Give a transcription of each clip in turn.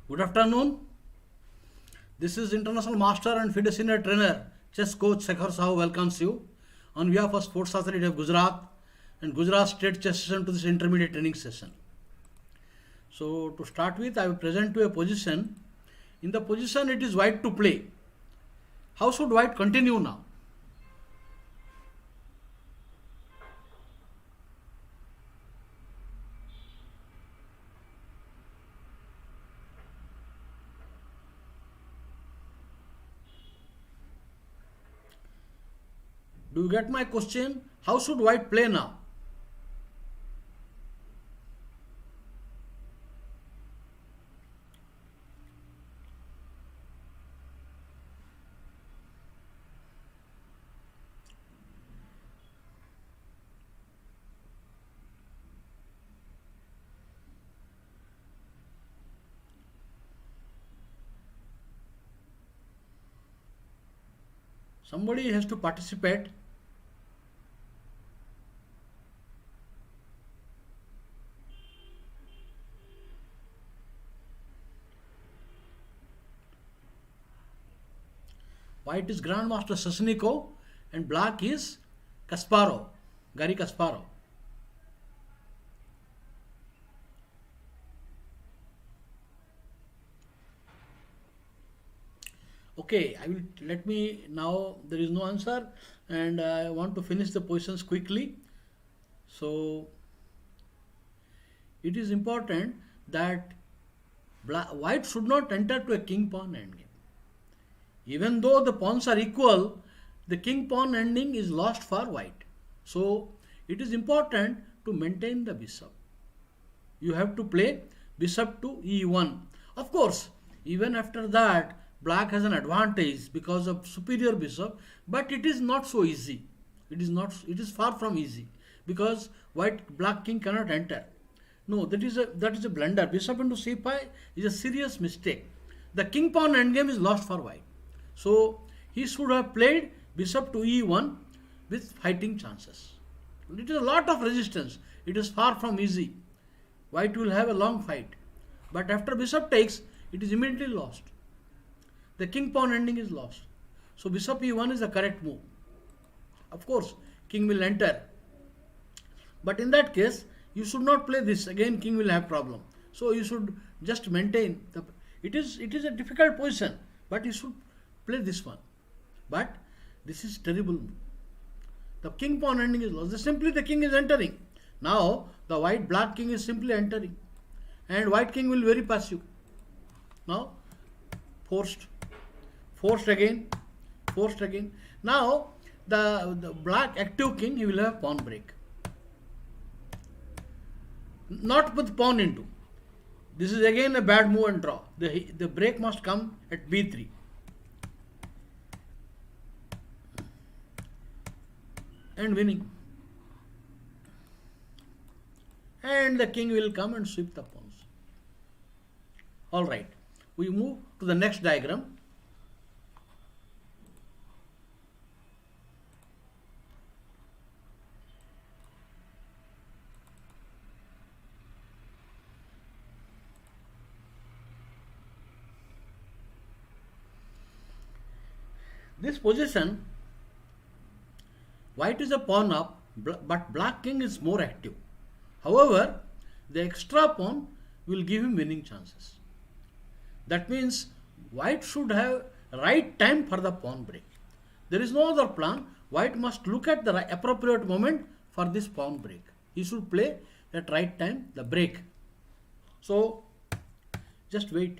Good afternoon. This is International Master and FIDE Senior Trainer, Chess Coach Sekhar Sahu welcomes you on behalf of Sports Authority of Gujarat and Gujarat State Chess Session to this intermediate training session. So to start with, I will present you a position. In the position it is white to play. How should white continue now? Do you get my question? How should white play now? Somebody has to participate. White is Grandmaster Sasnikov and black is Kasparov, Garry Kasparov. Okay, I will let me now. There is no answer, and I want to finish the positions quickly. So it is important that white should not enter to a king pawn endgame. Even though the pawns are equal, the king pawn ending is lost for white. So it is important to maintain the bishop. You have to play bishop to e1. Of course, even after that, black has an advantage because of superior bishop, but it is not so easy. It is far from easy because black king cannot enter. No, that is a blunder. Bishop into c5 is a serious mistake. The king pawn endgame is lost for white. So he should have played bishop to e1 with fighting chances. It is a lot of resistance. It is far from easy. White will have a long fight. But after bishop takes, it is immediately lost. The king pawn ending is lost. So bishop e1 is the correct move. Of course, king will enter. But in that case, you should not play this. Again, king will have problem. So you should just maintain. It is a difficult position, but you should play this one. But this is terrible. The king pawn ending is lost. Simply the king is entering. Now the black king is simply entering. And white king will be very passive. Now forced again. Now the black active king, he will have pawn break. Not with pawn into. This is again a bad move and draw. The break must come at b3. And winning. And the king will come and sweep the pawns. Alright. We move to the next diagram. This position, white is a pawn up, but black king is more active. However, the extra pawn will give him winning chances. That means white should have right time for the pawn break. There is no other plan. White must look at the appropriate moment for this pawn break. He should play at right time the break. So just wait.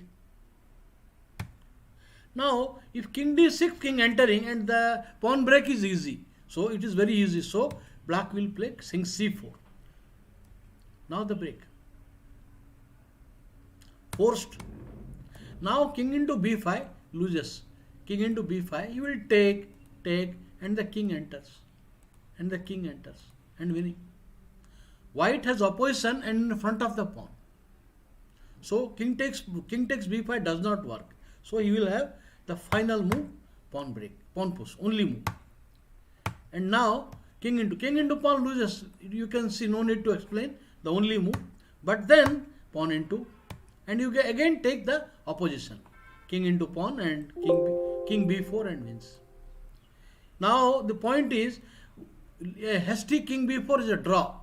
Now, if king d6, king entering, and the pawn break is easy. So it is very easy. So black will play king c4. Now the break. Forced. Now king into b5 loses. King into b5, you will take, and the king enters. And winning. White has opposition and in front of the pawn. So king takes b5 does not work. So he will have the final move, pawn break, pawn push, only move. And now king into pawn loses. You can see, no need to explain, the only move. But then pawn into and you again take the opposition. King into pawn and king b4 and wins. Now the point is, a hasty king b4 is a draw.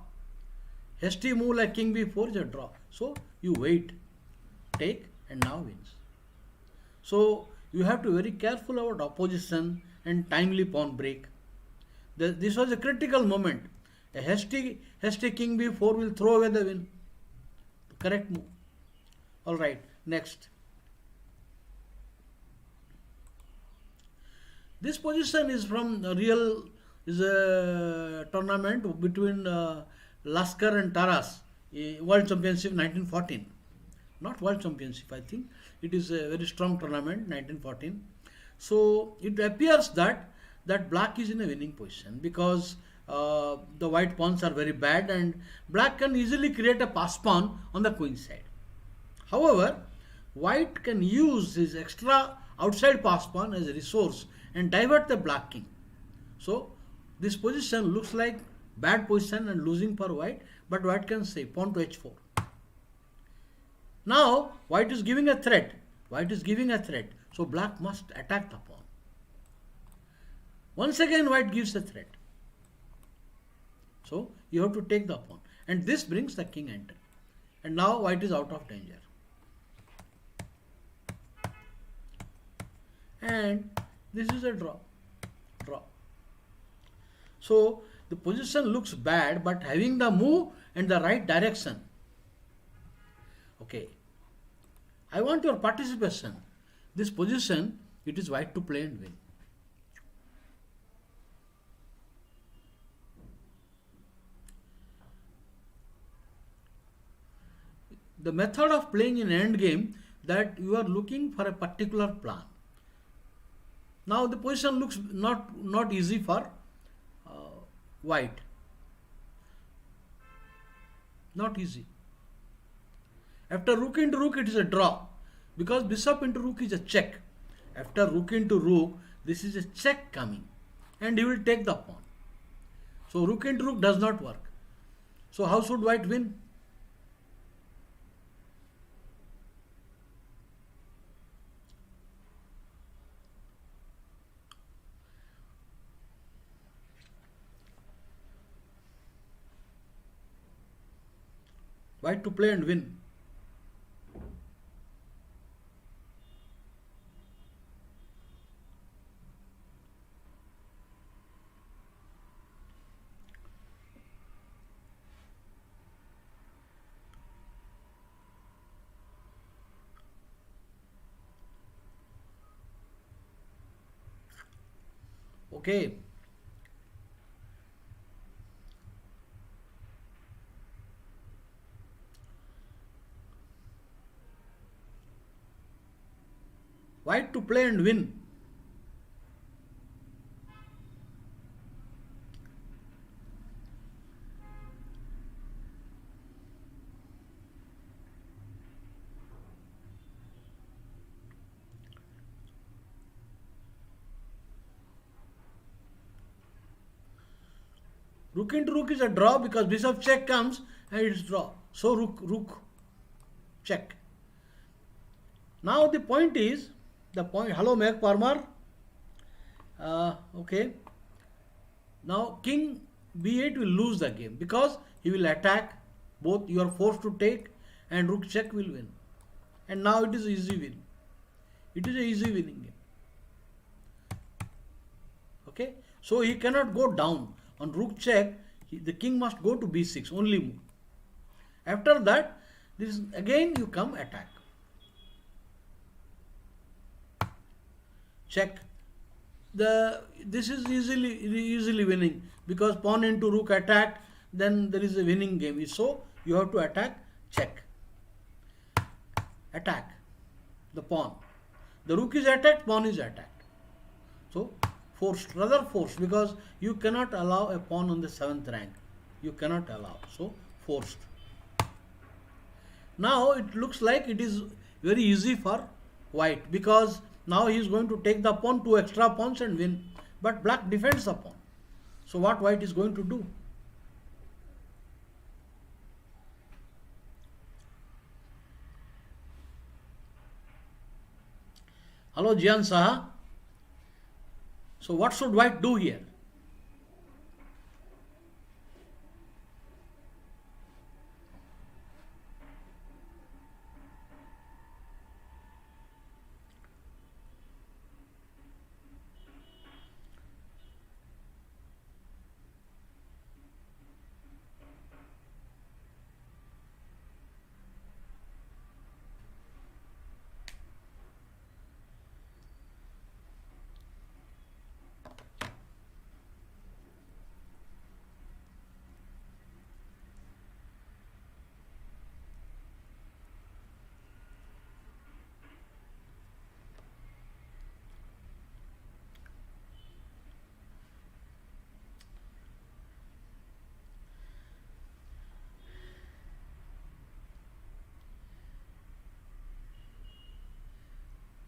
Hasty move like king b4 is a draw. So you wait, take, and now wins. So you have to be very careful about opposition and timely pawn break. This was a critical moment. A hasty king b4 will throw away the win. Correct move. All right, next. This position is from a tournament between Laskar and Taras, World Championship 1914. Not World Championship, I think. It is a very strong tournament, 1914. So it appears that black is in a winning position because the white pawns are very bad and black can easily create a pass pawn on the queen side. However, white can use his extra outside pass pawn as a resource and divert the black king. So this position looks like bad position and losing for white, but white can say pawn to h4. Now white is giving a threat. So black must attack the pawn. Once again white gives a threat. So you have to take the pawn, and this brings the king enter. And now white is out of danger. And this is a draw. So the position looks bad, but having the move and the right direction. Okay. I want your participation. This position, it is white to play and win. The method of playing in endgame, that you are looking for a particular plan. Now the position looks not easy for white. Not easy. After rook into rook, it is a draw, because bishop into rook is a check. After rook into rook, this is a check coming, and he will take the pawn. So rook into rook does not work. So how should white win? White to play and win. Okay. White to play and win. Rook into rook is a draw, because bishop check comes and it's draw. So rook check. Now the point is, hello Meg Parmar. Okay. Now king b8 will lose the game, because he will attack, both you are forced to take, and rook check will win. And now it is easy win. It is a easy winning game. Okay. So he cannot go down. On rook check, the king must go to b6, only move. After that, this again you come attack. Check. This is easily winning, because pawn into rook attack, then there is a winning game. So you have to attack, check. Attack the pawn. The rook is attacked, pawn is attacked. So rather forced, because you cannot allow a pawn on the 7th rank. You cannot allow. So forced. Now it looks like it is very easy for white, because now he is going to take the pawn, 2 extra pawns, and win. But black defends the pawn. So what white is going to do? Hello, Jian Saha. So what should white do here?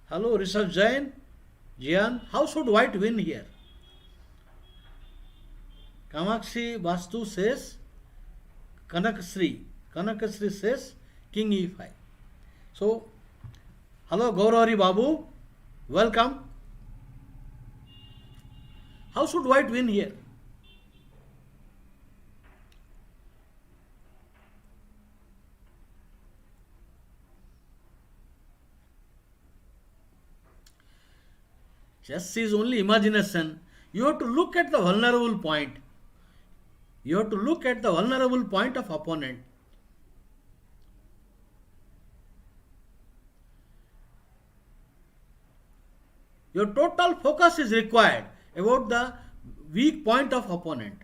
Hello, Rishabh Jain. Jian, how should white win here? Kamakshi Vastu says Kanakasri. Kanakasri says King E5. So, hello Gaurari Babu. Welcome. How should white win here? Chess is only imagination. You have to look at the vulnerable point. You have to look at the vulnerable point of opponent. Your total focus is required about the weak point of opponent.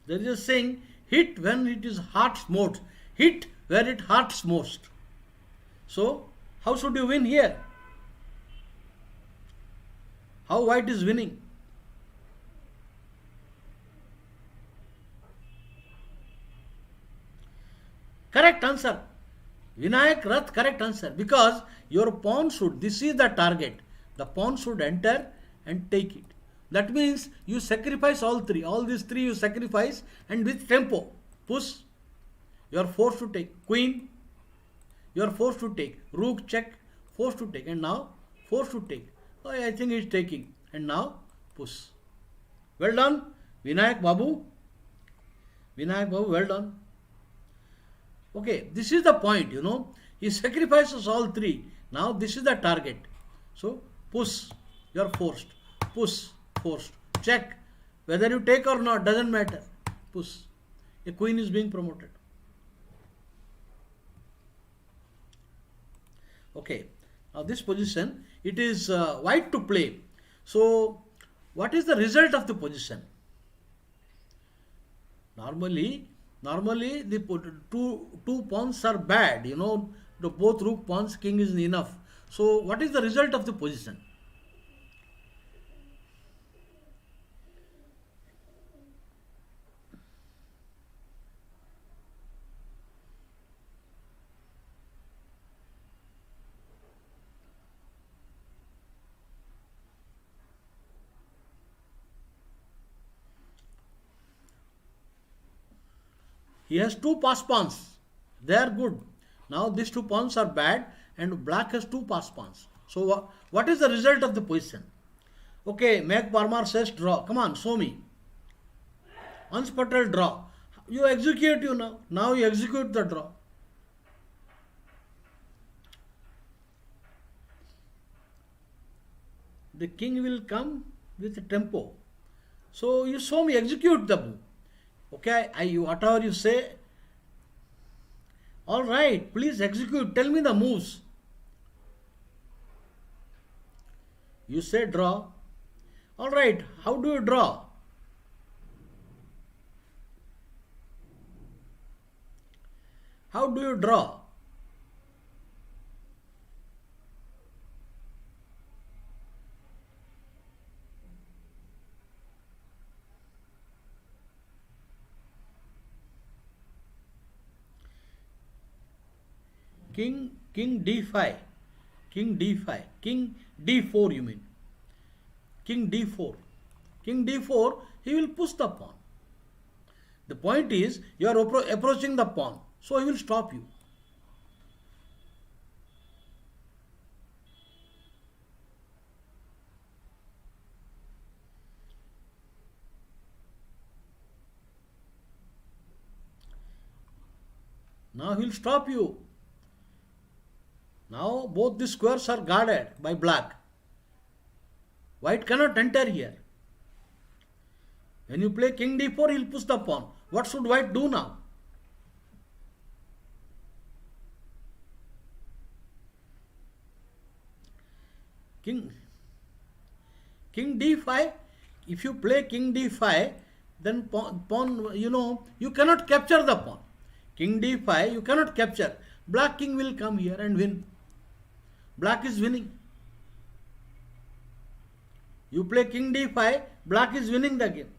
There is a saying, hit when it is hurts most. Hit where it hurts most. So, how should you win here? How white is winning? Correct answer. Vinayak Rath, correct answer. Because your pawn should, this is the target. The pawn should enter and take it. That means you sacrifice all three. All these three you sacrifice and with tempo. Push. You are forced to take. Queen. You are forced to take. Rook check. Forced to take. And now forced to take. Oh, I think he is taking. And now push. Well done. Vinayak Babu. Vinayak Babu, well done. Okay, this is the point, you know. He sacrifices all three. Now this is the target. So push. You are forced. Push. Forced. Check. Whether you take or not doesn't matter. Push. A queen is being promoted. Okay. Now this position, it is white to play. So what is the result of the position? Normally the two pawns are bad. You know, the both rook pawns, king is enough. So what is the result of the position? He has two pass pawns. They are good. Now these two pawns are bad and black has two pass pawns. So what is the result of the position? Okay, Meg Parmar says draw. Come on, show me. Hans Patel draw. You execute you now. Now you execute the draw. The king will come with tempo. So you show me, execute the move. Okay, whatever you say. All right, please execute. Tell me the moves. You say draw. All right, how do you draw? How do you draw? King d5, king d5, king d4 you mean. King d4. King d4, he will push the pawn. The point is, you are approaching the pawn, so he will stop you. Now he will stop you. Now both the squares are guarded by black. White cannot enter here. When you play king d4, he will push the pawn. What should white do now? King d5. If you play king d5, then pawn, you cannot capture the pawn. King d5, you cannot capture. Black king will come here and win. Black is winning. You play king d5, black is winning the game.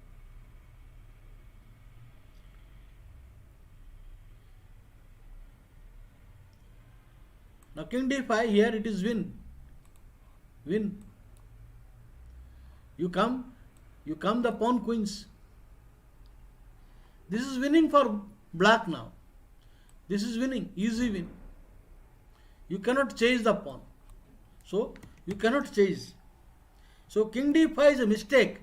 Now king d5, here it is win. Win. You come the pawn queens. This is winning for black now. This is winning, easy win. You cannot chase the pawn. So, you cannot chase. So, king d5 is a mistake.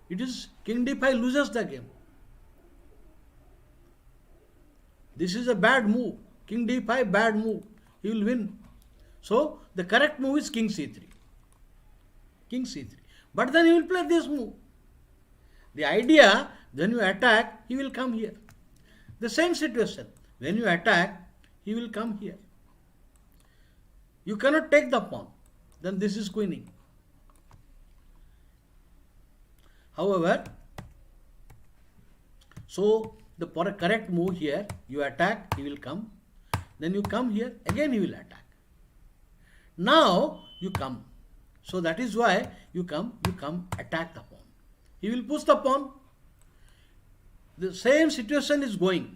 It is king d5 loses the game. This is a bad move. King d5, bad move. He will win. So, the correct move is king c3. King c3. But then he will play this move. The idea, when you attack, he will come here. The same situation. When you attack, he will come here. You cannot take the pawn. Then this is queening. However, so the correct move here, you attack, he will come. Then you come here, again he will attack. Now you come. So that is why you come, attack the pawn. He will push the pawn. The same situation is going.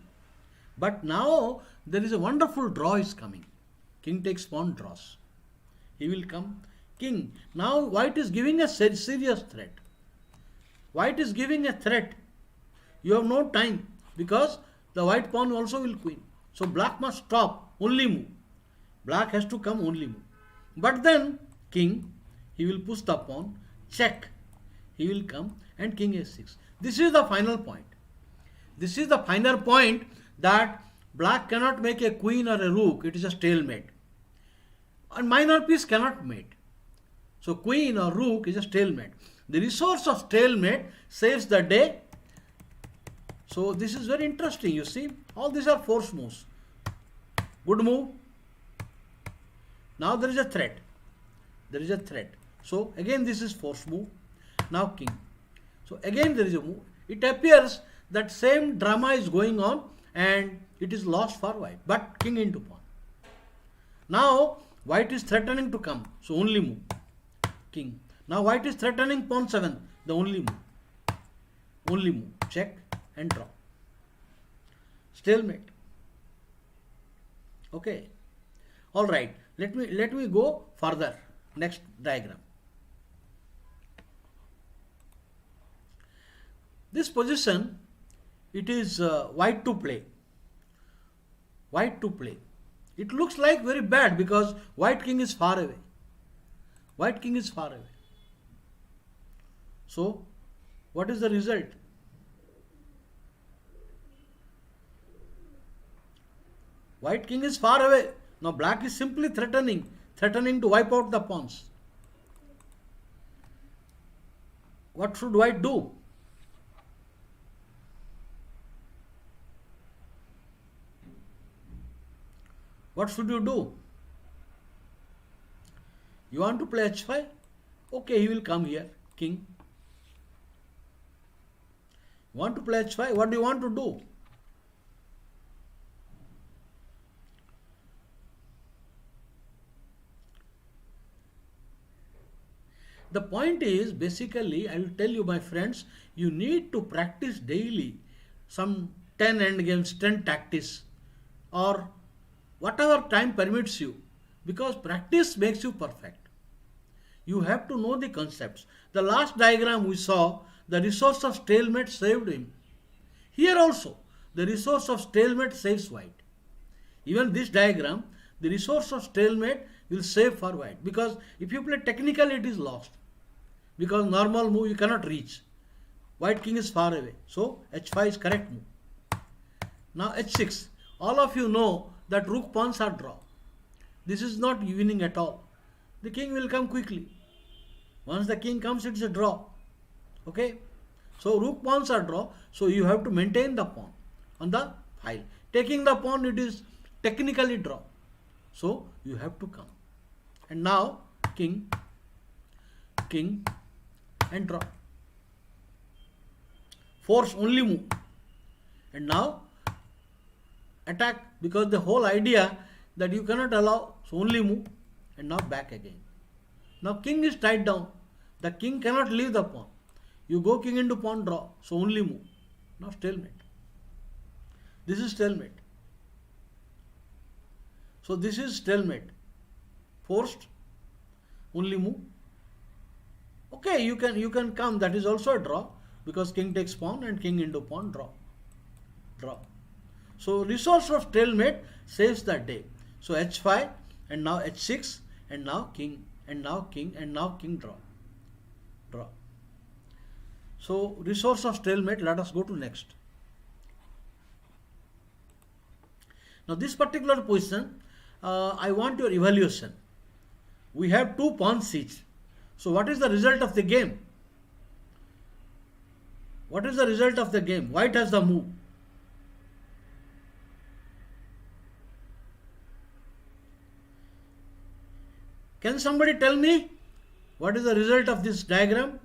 But now there is a wonderful draw is coming. King takes pawn, draws. He will come. King. Now white is giving a serious threat. White is giving a threat. You have no time because the white pawn also will queen. So black must stop. Only move. Black has to come, only move. But then king, he will push the pawn, check. He will come and king a6. This is the final point. This is the final point that black cannot make a queen or a rook. It is a stalemate. And minor piece cannot mate. So queen or rook is a stalemate. The resource of stalemate saves the day. So this is very interesting. You see, all these are force moves. Good move. Now there is a threat. There is a threat. So again this is force move. Now king. So again there is a move. It appears that same drama is going on and it is lost for white. But king into pawn. Now white is threatening to come. So only move. King. Now white is threatening pawn 7. The only move. Only move. Check and draw. Stalemate. Okay. Alright. Let me go further. Next diagram. This position, it is white to play. White to play. It looks like very bad because white king is far away. White king is far away. So, what is the result? White king is far away. Now black is simply threatening to wipe out the pawns. What should white do? What should you do? You want to play h5? Okay, he will come here, king. You want to play h5? What do you want to do? The point is, basically, I will tell you, my friends, you need to practice daily some 10 endgames, 10 tactics, or whatever time permits you, because practice makes you perfect. You have to know the concepts. The last diagram we saw, the resource of stalemate saved him. Here also, the resource of stalemate saves white. Even this diagram, the resource of stalemate will save for white, because if you play technically it is lost, because normal move you cannot reach. White king is far away, so h5 is correct move. Now h6. All of you know that rook pawns are draw. This is not winning at all. The king will come quickly. Once the king comes, it's a draw. Okay? So rook pawns are draw, so you have to maintain the pawn on the file. Taking the pawn, it is technically draw. So you have to come. And now king, king and draw. Force only move. And now attack, because the whole idea that you cannot allow, so only move. And now back again. Now king is tied down. The king cannot leave the pawn. You go king into pawn draw, so only move. Now stalemate. This is stalemate. So this is stalemate. Forced, only move. Okay, you can come. That is also a draw, because king takes pawn and king into pawn draw. Draw. So resource of stalemate saves that day. So h5 and now h6 and now king and now king and now king draw. Draw. So resource of stalemate. Let us go to next. Now this particular position, I want your evaluation. We have two pawns each. So what is the result of the game? What is the result of the game? White has the move. Can somebody tell me what is the result of this diagram?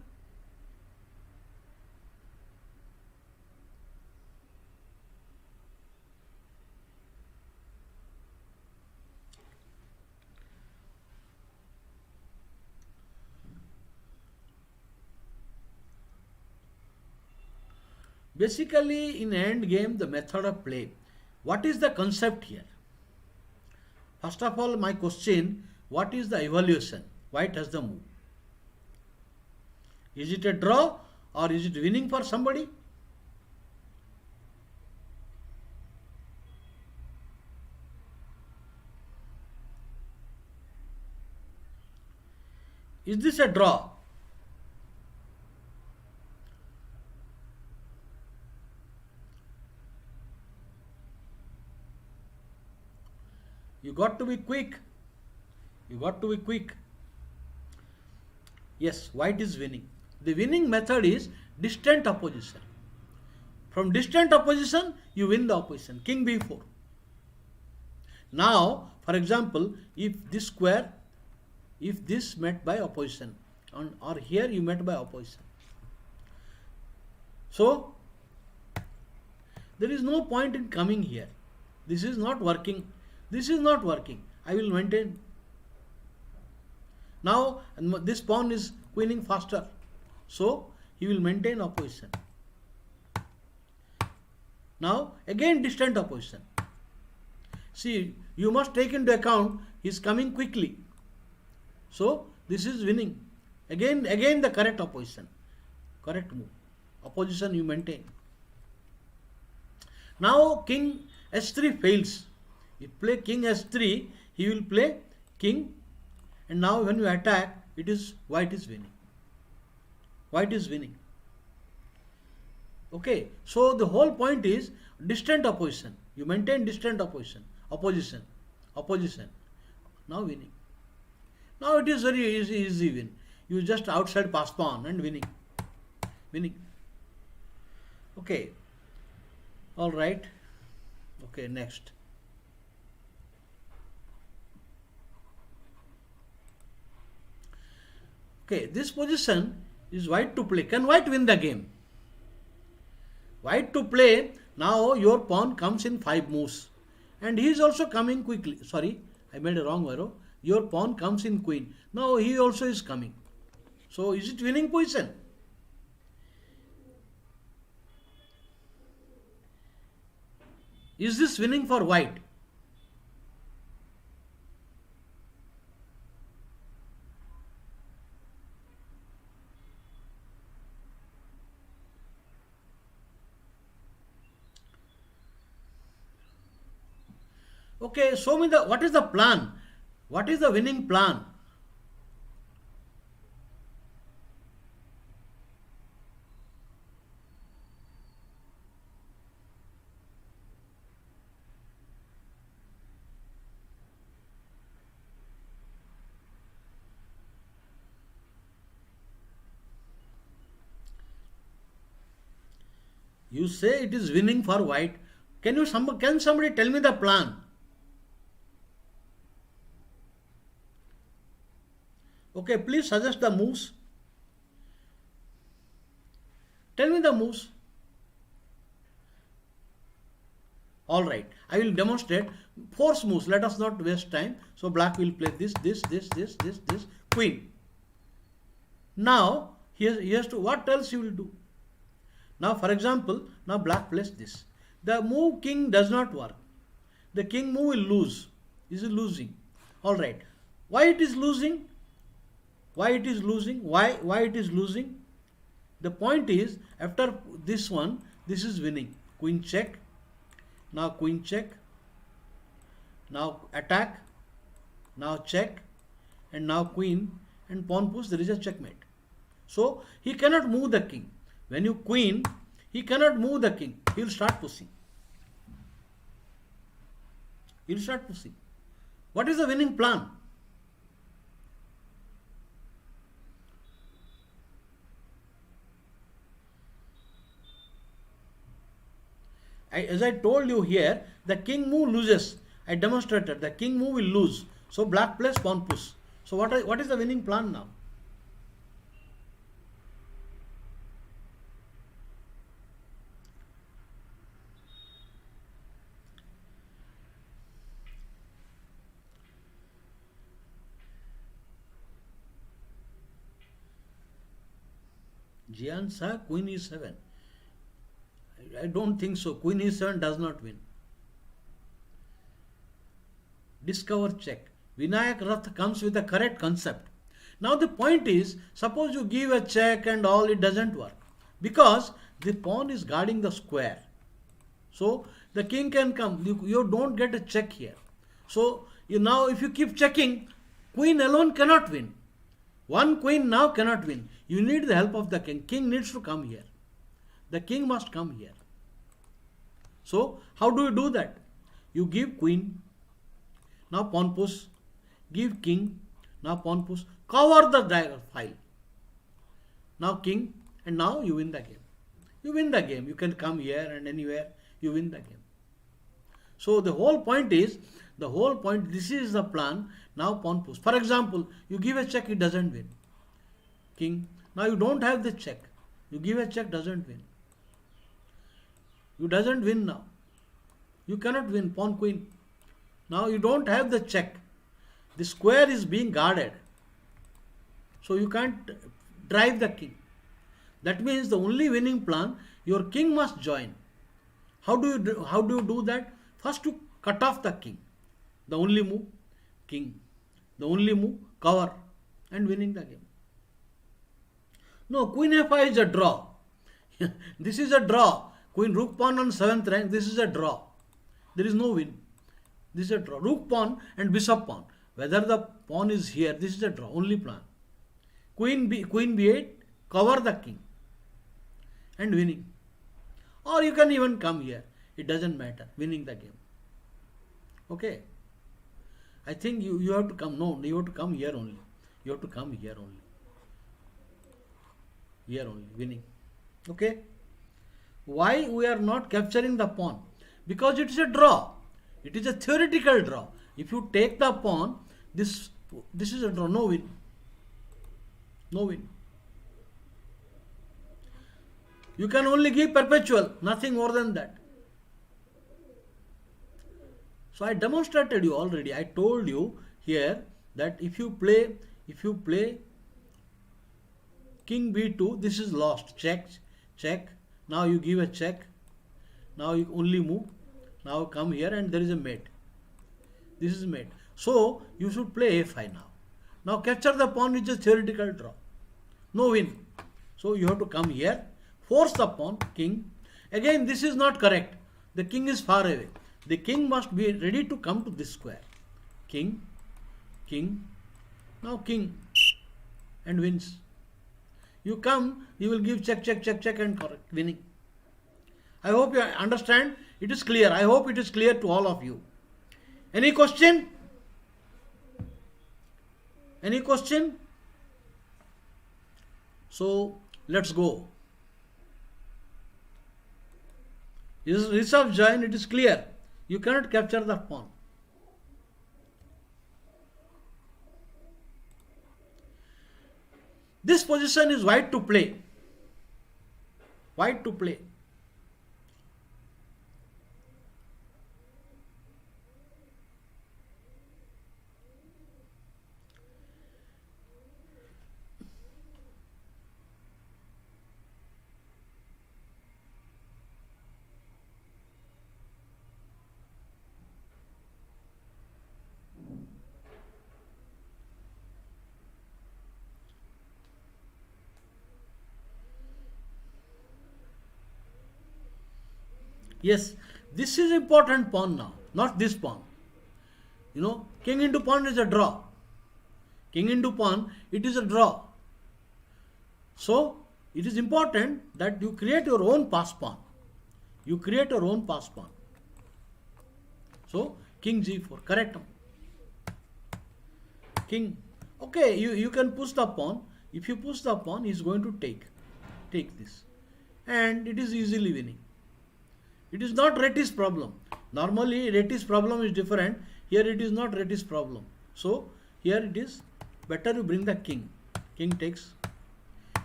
Basically, in end game, the method of play. What is the concept here? First of all, my question, what is the evaluation? White has the move. Is it a draw or is it winning for somebody? Is this a draw? You got to be quick. You got to be quick. Yes, white is winning. The winning method is distant opposition. From distant opposition, you win the opposition. King b4. Now, for example, if this square, if this met by opposition, or here you met by opposition. So, there is no point in coming here. This is not working. This is not working. I will maintain. Now, this pawn is queening faster. So, he will maintain opposition. Now, again distant opposition. See, you must take into account he is coming quickly. So, this is winning. Again the correct opposition. Correct move. Opposition you maintain. Now, king h3 fails. If play king h3, he will play king. And now when you attack, it is white is winning. White is winning. Okay. So the whole point is distant opposition. You maintain distant opposition. Opposition. Now winning. Now it is very easy win. You just outside pass pawn and winning. Winning. Okay. All right. Okay, next. Okay, this position is white to play. Can white win the game? White to play. Now your pawn comes in 5 moves. And he is also coming quickly. Sorry, I made a wrong arrow. Your pawn comes in queen. Now he also is coming. So is it winning position? Is this winning for white? Okay, show me what is the plan? What is the winning plan? You say it is winning for white. Can somebody tell me the plan? Okay, please suggest the moves. Tell me the moves. All right, I will demonstrate force moves. Let us not waste time. So black will play this, queen. Now he has to, what else he will do? Now for example, now black plays this. The move king does not work. The king move will lose. Is losing. All right. Why it is losing? Why it is losing? Why it is losing? The point is, after this one, this is winning. Queen check. Now queen check. Now attack. Now check. And now queen and pawn push. There is a checkmate. So he cannot move the king. When you queen, he cannot move the king. He will start pushing. He will start pushing. What is the winning plan? As I told you here, the king move loses. I demonstrated the king move will lose. So black plays pawn push. So what is the winning plan now? Jian Shah, queen e7. I don't think so. Queen e7 does not win. Discover check. Vinayak Rath comes with the correct concept. Now the point is, suppose you give a check and all, it doesn't work. Because the pawn is guarding the square. So the king can come. You don't get a check here. So now if you keep checking, queen alone cannot win. One queen now cannot win. You need the help of the king. King needs to come here. The king must come here. So how do you do that? You give queen. Now pawn push. Give king. Now pawn push. Cover the file. Now king. And now you win the game. You win the game. You can come here and anywhere. You win the game. So the whole point is, this is the plan. Now pawn push. For example, you give a check, it doesn't win. King. Now you don't have the check. You give a check, doesn't win. You doesn't win now. You cannot win. Pawn queen. Now you don't have the check. The square is being guarded. So you can't drive the king. That means the only winning plan, your king must join. How do you do that? First to cut off the king. The only move, king. The only move, cover, and winning the game. No, queen f5 is a draw. This is a draw. Queen rook pawn on 7th rank. This is a draw. There is no win. This is a draw. Rook pawn and bishop pawn. Whether the pawn is here, this is a draw. Only plan. Queen b8, cover the king, and winning. Or you can even come here. It doesn't matter. Winning the game. Okay. I think you have to come. No, you have to come here only. You have to come here only. Here only. Winning. Okay. Why we are not capturing the pawn? Because it is a draw. It is a theoretical draw. If you take the pawn, this is a draw. No win. No win. You can only give perpetual. Nothing more than that. So I demonstrated you already. I told you here that if you play king b2, this is lost. Check, check. Now you give a check. Now you only move. Now come here and there is a mate. This is mate. So you should play a5 now. Now capture the pawn, which is theoretical draw. No win. So you have to come here. Force the pawn, king. Again, this is not correct. The king is far away. The king must be ready to come to this square. King, king, now king, and wins. You come, you will give check, check, check, check, and correct, winning. I hope you understand. It is clear. I hope it is clear to all of you. Any question? Any question? So let's go. Is reserve join? It is clear. You cannot capture the pawn. This position is white to play. White to play. Yes, this is important pawn now, not this pawn. King into pawn is a draw. King into pawn, it is a draw. So, it is important that you create your own pass pawn. You create your own pass pawn. So, king g4, correct. King, okay, you can push the pawn. If you push the pawn, he is going to take this. And it is easily winning. It is not Reti's problem. Normally, Reti's problem is different. Here it is not Reti's problem. So, here it is better you bring the king. King takes.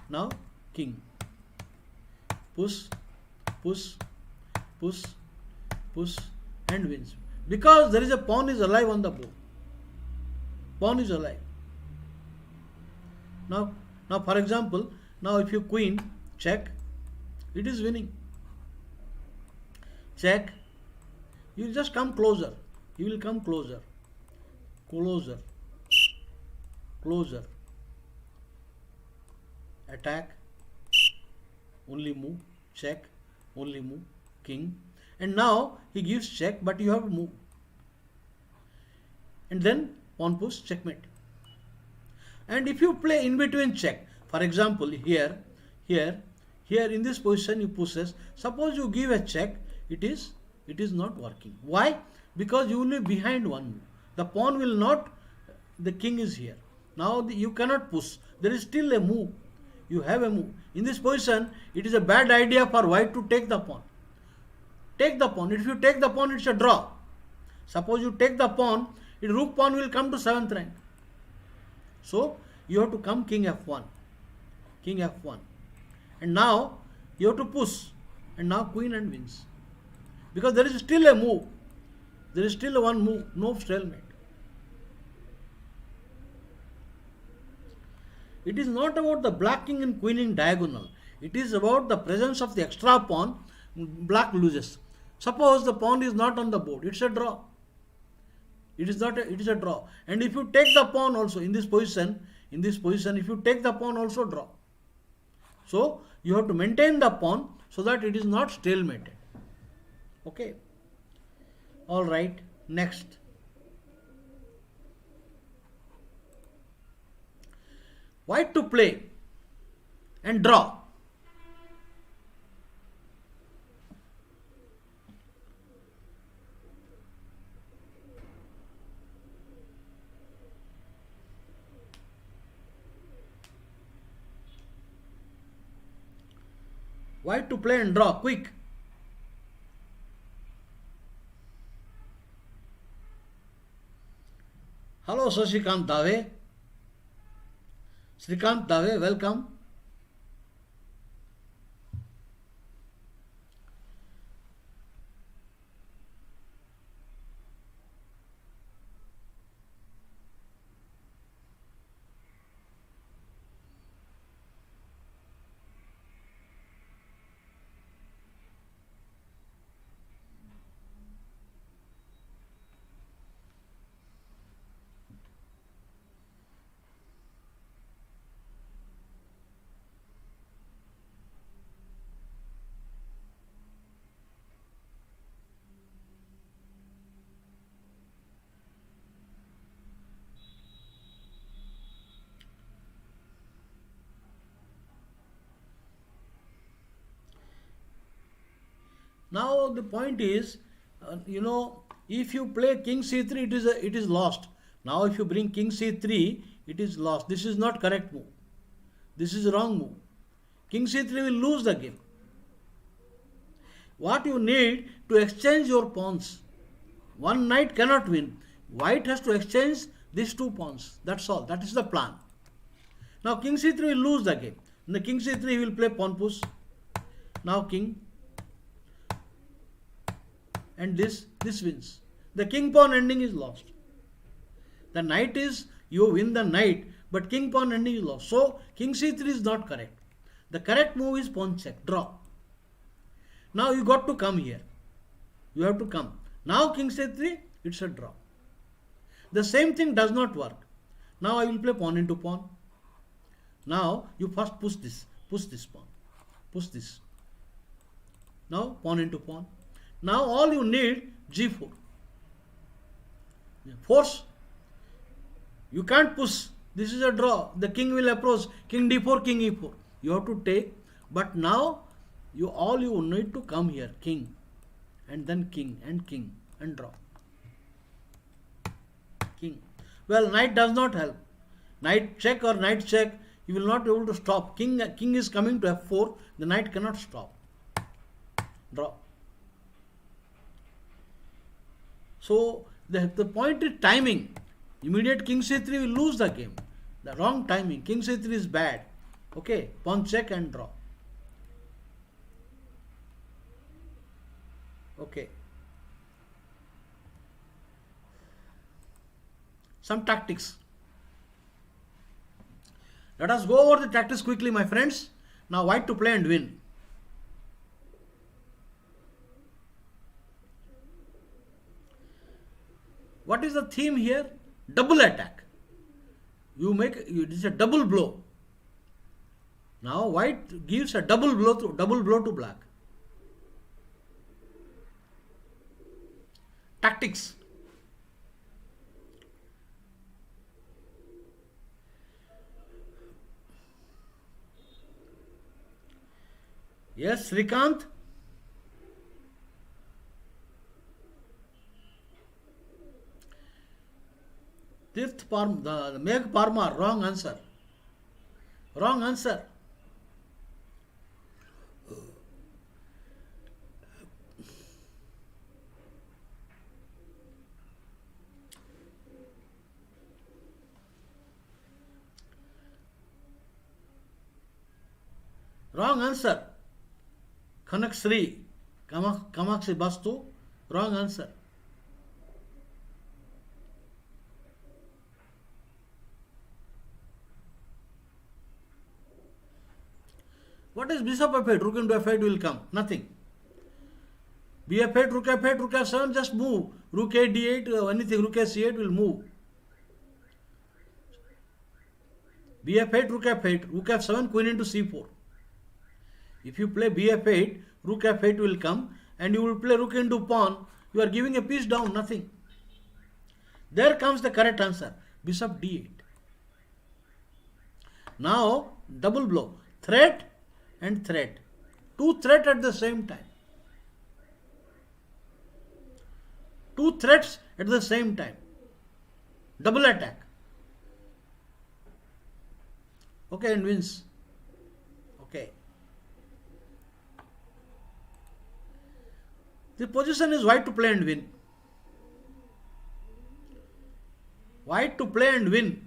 Now, king. Push, push, push, push, and wins. Because there is a pawn is alive on the board. Pawn is alive. Now for example, now if you queen, check, it is winning. Check, you will just come closer. You will come closer. Closer. Closer. Attack. Only move. Check. Only move. King. And now he gives check, but you have to move. And then pawn push, checkmate. And if you play in between check, for example, here in this position you pushes. Suppose you give a check, it is not working. Why? Because you will be behind one move. The pawn will not. The king is here. Now you cannot push. There is still a move. You have a move. In this position, it is a bad idea for white to take the pawn. Take the pawn. If you take the pawn, it's a draw. Suppose you take the pawn, rook pawn will come to 7th rank. So you have to come king f1. King f1. And now you have to push. And now queen and wins. Because there is still a move. There is still one move. No stalemate. It is not about the black king and queen in diagonal. It is about the presence of the extra pawn. Black loses. Suppose the pawn is not on the board. It's a draw. It is a draw. And if you take the pawn also in this position, if you take the pawn also draw. So you have to maintain the pawn so that it is not stalemated. Okay. All right. Next. White to play and draw. White to play and draw, quick. Hello, Sashikant Dave. Srikant Dave, welcome. So the point is, if you play king c3, it is lost. Now if you bring king c3, it is lost. This is not correct move. This is wrong move. King c3 will lose the game. What you need to exchange your pawns. One knight cannot win. White has to exchange these two pawns. That's all. That is the plan. Now king c3 will lose the game. In the king c3 he will play pawn push. Now king. And this wins. The king pawn ending is lost. The knight is, you win the knight, but king pawn ending is lost. So king c3 is not correct. The correct move is pawn check, draw. Now you got to come here. You have to come. Now king c3, it's a draw. The same thing does not work. Now I will play pawn into pawn. Now you first push this pawn, push this. Now pawn into pawn. Now all you need g4. Force. You can't push. This is a draw. The king will approach. King d4, king e4. You have to take. But now you need to come here. King. And then king and draw. King. Well, knight does not help. Knight check or knight check. You will not be able to stop. King is coming to f4. The knight cannot stop. Draw. So the point is timing. Immediate king c3 will lose the game. The wrong timing. King c3 is bad. Okay. Pawn check and draw. Okay. Some tactics. Let us go over the tactics quickly, my friends. Now white to play and win. What is the theme here? Double attack. It is a double blow. Now white gives a double blow to black. Tactics. Yes, Srikanth. The Meg Parmar, wrong answer. Wrong answer. Wrong answer. Kanak Sri. Kamakshi Bastu. Wrong answer. What is bishop f8? Rook into f8 will come. Nothing. b8, rook f8, rook f7, just move. Rook a d8, anything, rook a c8 will move. b8, rook f8, rook f7, queen into c4. If you play bf8, rook f8 will come and you will play rook into pawn. You are giving a piece down, nothing. There comes the correct answer. Bishop d8. Now, double blow. Threat and threat. Two threats at the same time. Two threats at the same time. Double attack. Okay, and wins. Okay. The position is white to play and win. White to play and win.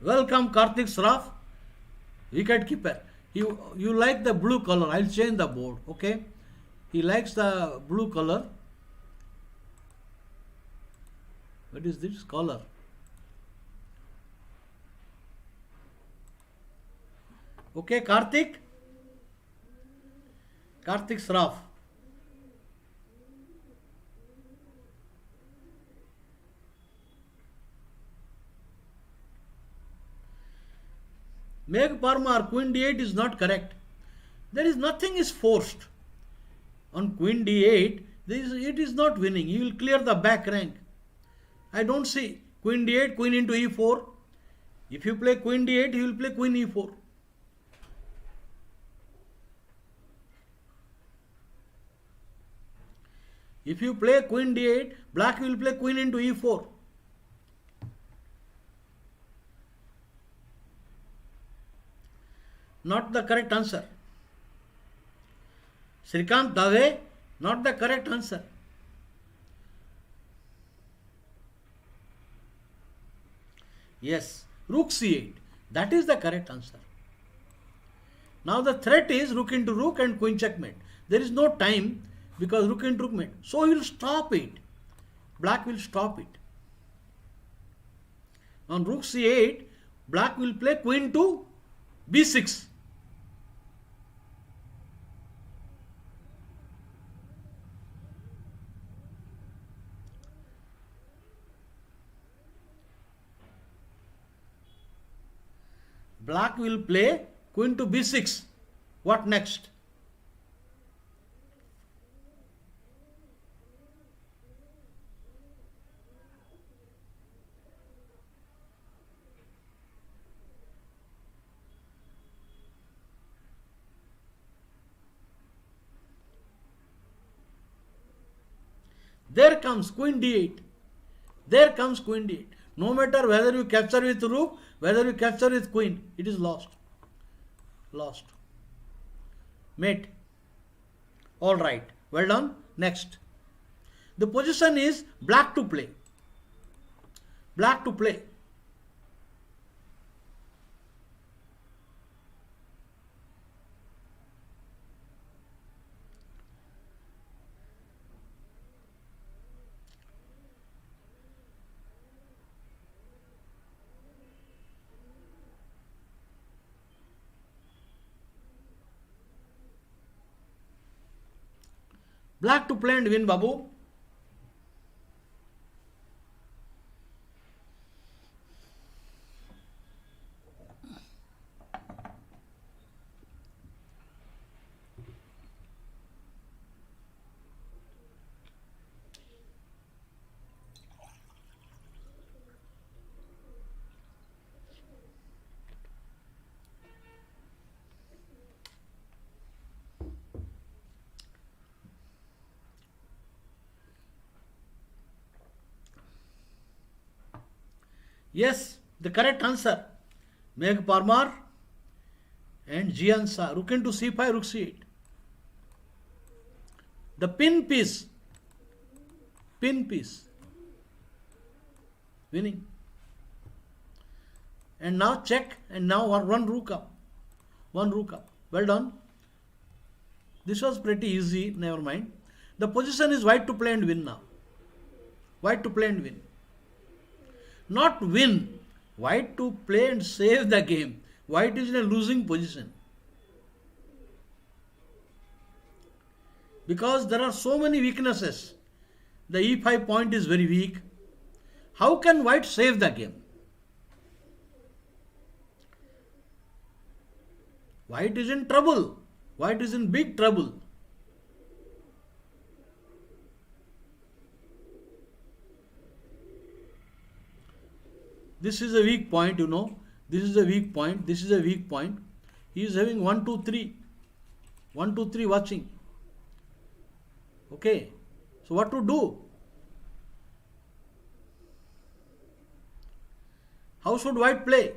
Welcome Karthik Sraf, wicket keeper. You like the blue color. I'll change the board. Okay. He likes the blue color. What is this color? Okay, Karthik Sraf. Meg Parmar, queen d8 is not correct. There is nothing is forced. On queen d8, it is not winning. He will clear the back rank. I don't see. Queen d8, queen into e4. If you play queen d8, he will play queen e4. If you play queen d8, black will play queen into e4. Not the correct answer. Srikant Dave, not the correct answer. Yes, rook c8. That is the correct answer. Now the threat is rook into rook and queen checkmate. There is no time because rook into rook mate. So he will stop it. Black will stop it. On rook c8, black will play queen to b6. Black will play queen to b6. What next? There comes queen d8. There comes queen d8. No matter whether you capture with rook, whether you capture with queen, it is lost. Lost. Mate. All right. Well done. Next. The position is black to play. Black to play. Black to play and win, Babu. Yes, the correct answer. Megh Parmar and Jian Sa. Rook into c5, rook c8. The pin piece. Pin piece. Winning. And now check, and now one rook up. One rook up. Well done. This was pretty easy, never mind. The position is white to play and win now. White to play and win. Not win. White to play and save the game. White is in a losing position. Because there are so many weaknesses. The e5 point is very weak. How can white save the game? White is in trouble. White is in big trouble. This is a weak point, you know. This is a weak point. This is a weak point. He is having 1, 2, 3. 1, 2, 3 watching. Okay. So what to do? How should white play?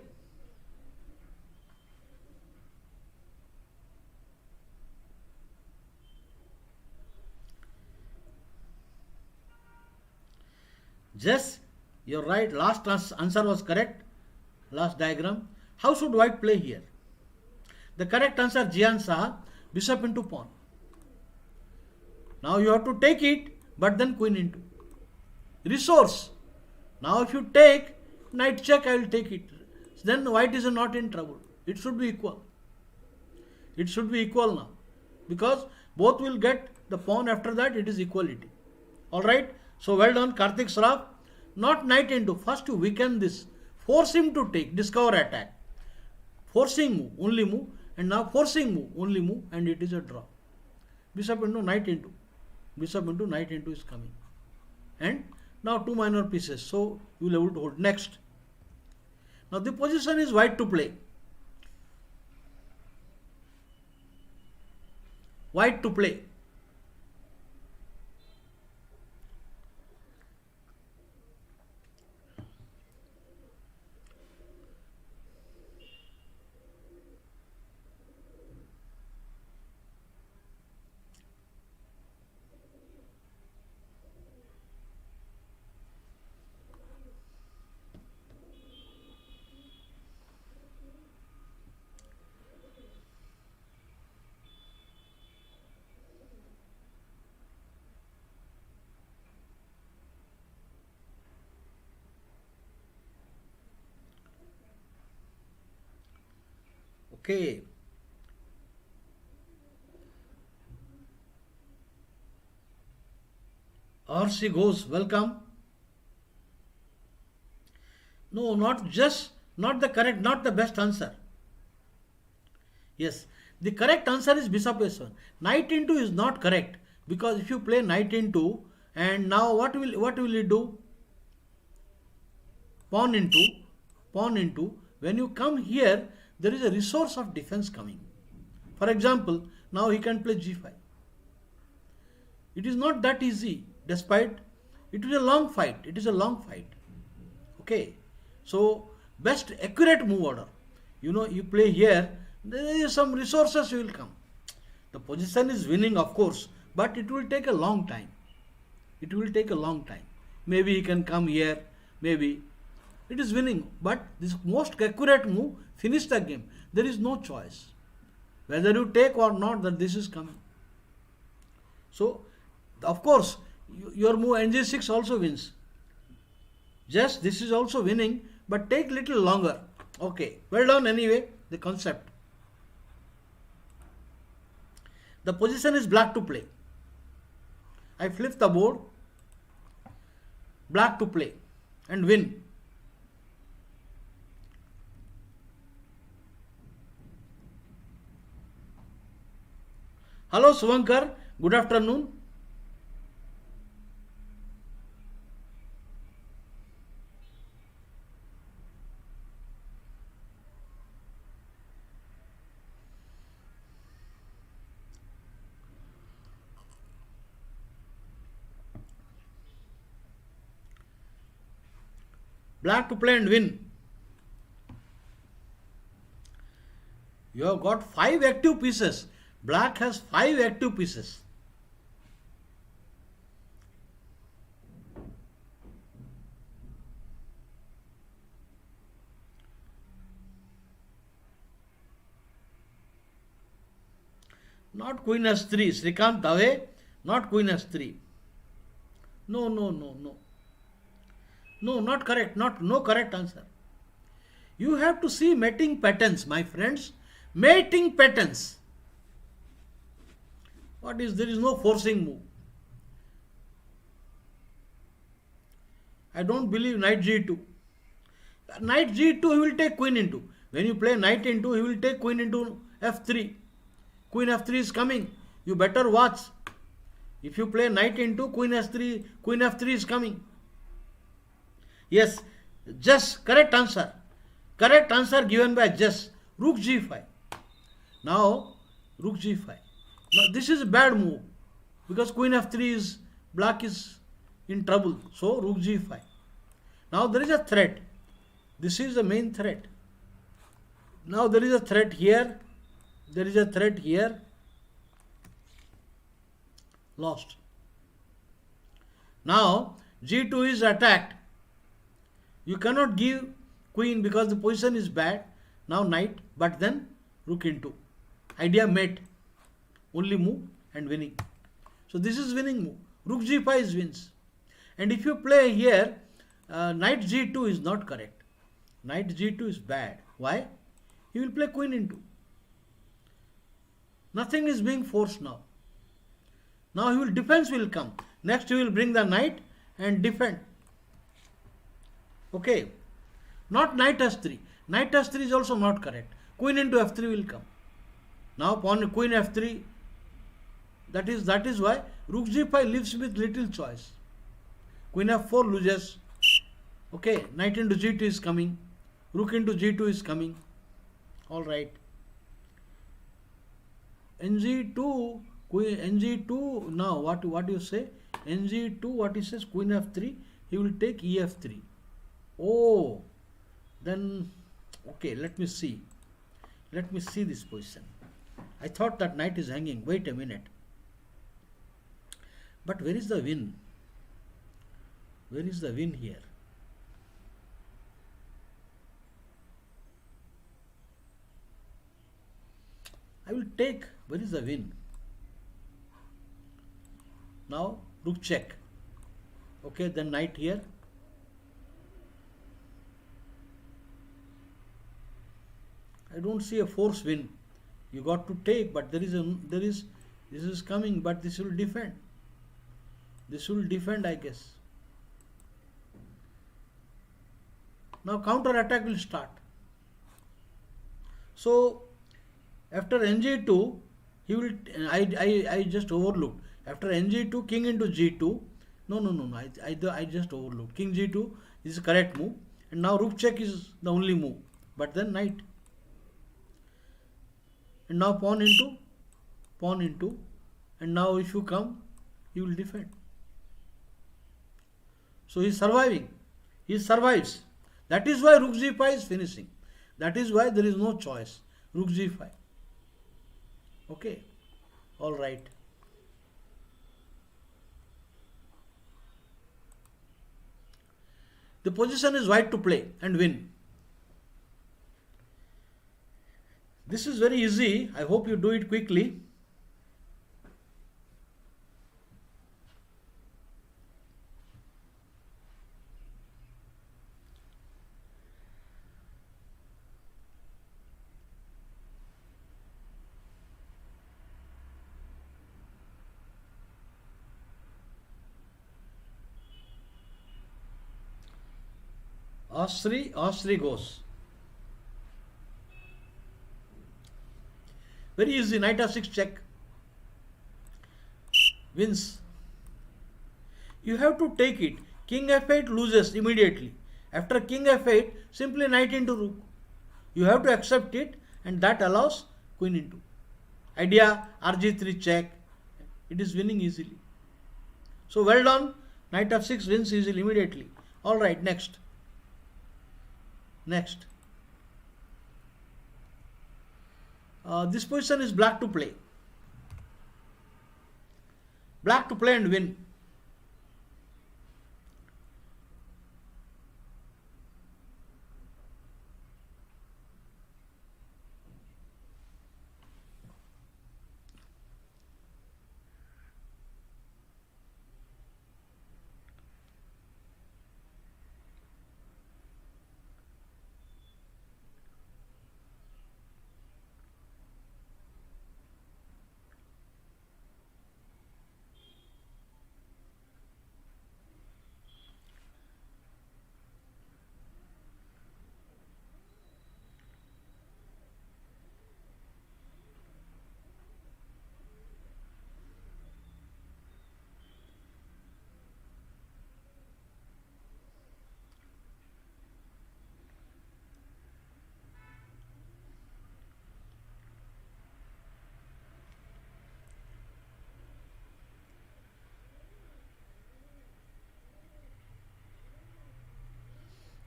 Yes, you're right. Last answer was correct. Last diagram. How should white play here? The correct answer, Jian Sa, bishop into pawn. Now you have to take it, but then queen into. Resource. Now if you take, knight check, I will take it. Then white is not in trouble. It should be equal. It should be equal now. Because both will get the pawn after that, it is equality. Alright. So well done, Karthik Sraf. Not knight into. First you weaken this. Force him to take. Discover attack. Forcing move. Only move. And now forcing move. Only move. And it is a draw. Bishop into knight into. Bishop into knight into is coming. And now two minor pieces. So you will be able to hold. Next. Now the position is white to play. White to play. Okay. Or she goes, welcome. No, not the correct, not the best answer. Yes, the correct answer is bishop s1. Knight into is not correct, because if you play knight into, and now what will it do? Pawn into, pawn into. When you come here, there is a resource of defense coming. For example, now he can play g5. It is not that easy, despite it is a long fight. It is a long fight. Okay. So, best accurate move order. You play here, there is some resources will come. The position is winning, of course, but it will take a long time. It will take a long time. Maybe he can come here, maybe. It is winning, but this most accurate move finish the game. There is no choice. Whether you take or not, that this is coming. So, of course, your move NG6 also wins. Just this is also winning, but take little longer. Okay, well done anyway, the concept. The position is black to play. I flip the board, black to play and win. Hello Suvankar, good afternoon. Black to play and win. You have got 5 active pieces. Black has 5 active pieces. Not queen s3. Srikant away. Not queen s3. No. No, not correct. No correct answer. You have to see mating patterns, my friends. Mating patterns. There is no forcing move. I don't believe knight g2. Knight g2, he will take queen into. When you play knight into, he will take queen into f3. Queen f3 is coming. You better watch. If you play knight into, queen s3, queen f3 is coming. Yes, just correct answer. Correct answer given by just rook g5. Now, rook g5. Now, this is a bad move because queen f3 is, black is in trouble. So, rook g5. Now, there is a threat. This is the main threat. Now, there is a threat here. There is a threat here. Lost. Now, g2 is attacked. You cannot give queen because the position is bad. Now, knight, but then rook into. Idea mate. Only move and winning. So this is winning move. Rook g5 is wins. And if you play here, knight g2 is not correct. Knight g2 is bad. Why? He will play queen into. Nothing is being forced now. Now defense will come. Next he will bring the knight and defend. Okay. Not knight s3. Knight s3 is also not correct. Queen into f3 will come. Now queen f3. That is why rook g5 lives with little choice. Queen f4 loses. Okay, knight into g2 is coming. Rook into g2 is coming. All right. Ng2, queen ng2. Now what do you say? Ng2, what he says? Queen f3. He will take ef3. Oh, then okay. Let me see. Let me see this position. I thought that knight is hanging. Wait a minute. But where is the win? Where is the win here? I will take. Where is the win? Now rook check. Okay, then knight here. I don't see a force win. You got to take, but this is coming, but this will defend. This will defend, I guess. Now counter attack will start. So after ng2, he will. I just overlooked. After ng2, king into g2. No. I just overlooked. King g2 is the correct move, and now rook check is the only move. But then knight, and now pawn into, and now if you come, he will defend. So he is surviving. He survives. That is why rook g5 is finishing. That is why there is no choice. Rook g5. Okay. All right. The position is white to play and win. This is very easy. I hope you do it quickly. Osri goes. Very easy. Knight f6 check. Wins. You have to take it. King f8 loses immediately. After king f8, simply knight into rook. You have to accept it, and that allows queen into. Idea rg3 check. It is winning easily. So well done. Knight f6 wins easily immediately. All right, next. This position is black to play. Black to play and win.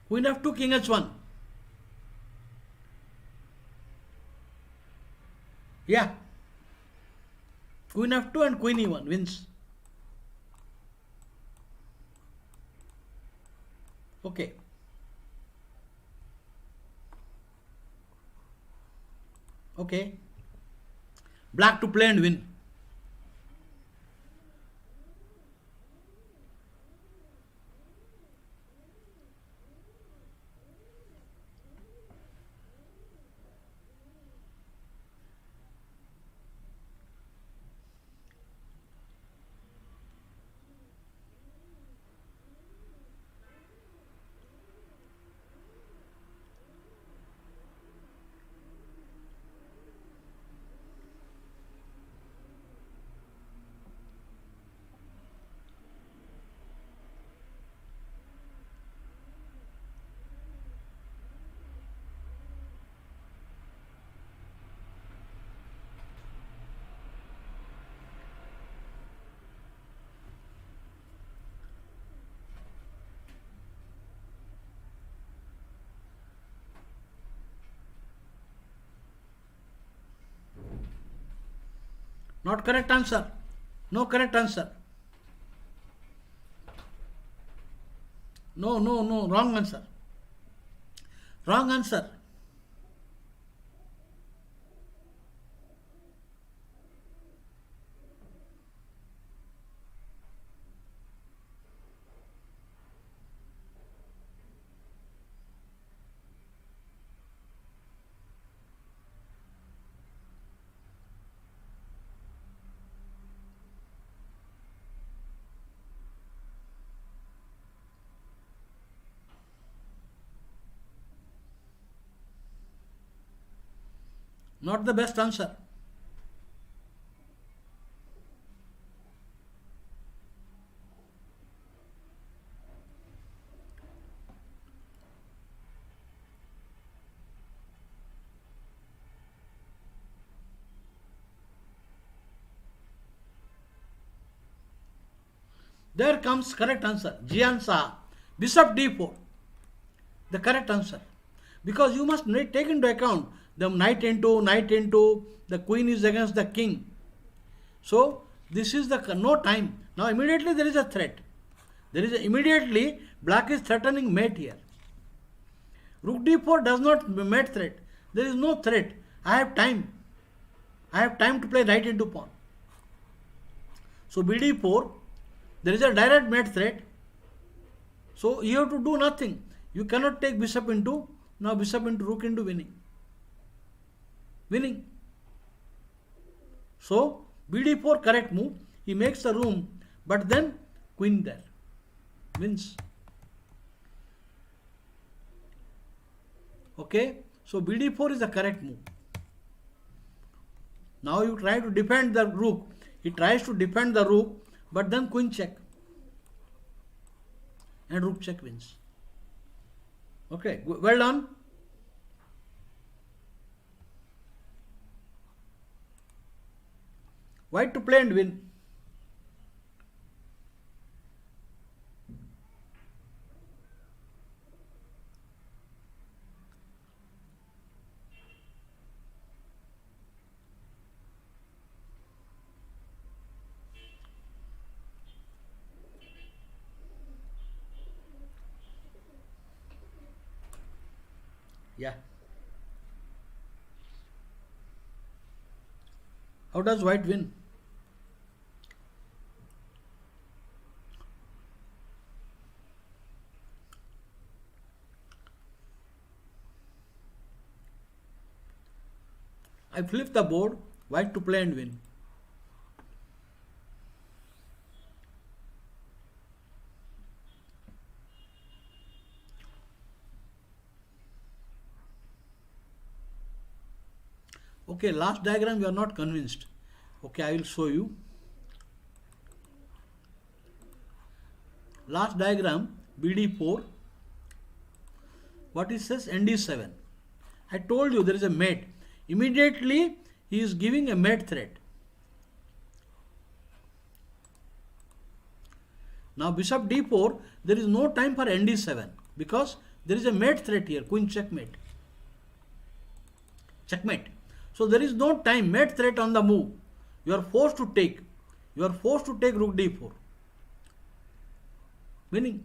Queen f2, king h1. Yeah. Queen f2 and queen e1 wins. Okay. Okay. Black to play and win. Not correct answer. No correct answer. No, no, no. Wrong answer. Wrong answer. Not the best answer. There comes correct answer. Jian Saha. Bishop d4. The correct answer. Because you must take into account the knight into, the queen is against the king. So this is the no time. Now immediately there is a threat. Immediately black is threatening mate here. Rook d4 does not mate threat. There is no threat. I have time. I have time to play knight into pawn. So bd4, there is a direct mate threat. So you have to do nothing. You cannot take bishop into, now bishop into rook into winning. Winning. So bd4 correct move. He makes the room, but then queen there. Wins. Okay. So bd4 is the correct move. Now you try to defend the rook. He tries to defend the rook, but then queen check. And rook check wins. Okay. Well done. White to play and win. Yeah. How does white win? I flip the board, white to play and win. Okay, last diagram you are not convinced. Okay, I will show you. Last diagram, BD4. What it says? ND7. I told you there is a mate. Immediately he is giving a mate threat. Now bishop d4, there is no time for ND7 because there is a mate threat here. Queen checkmate. Checkmate. So there is no time, mate threat on the move. You are forced to take. You are forced to take rook d4. Winning.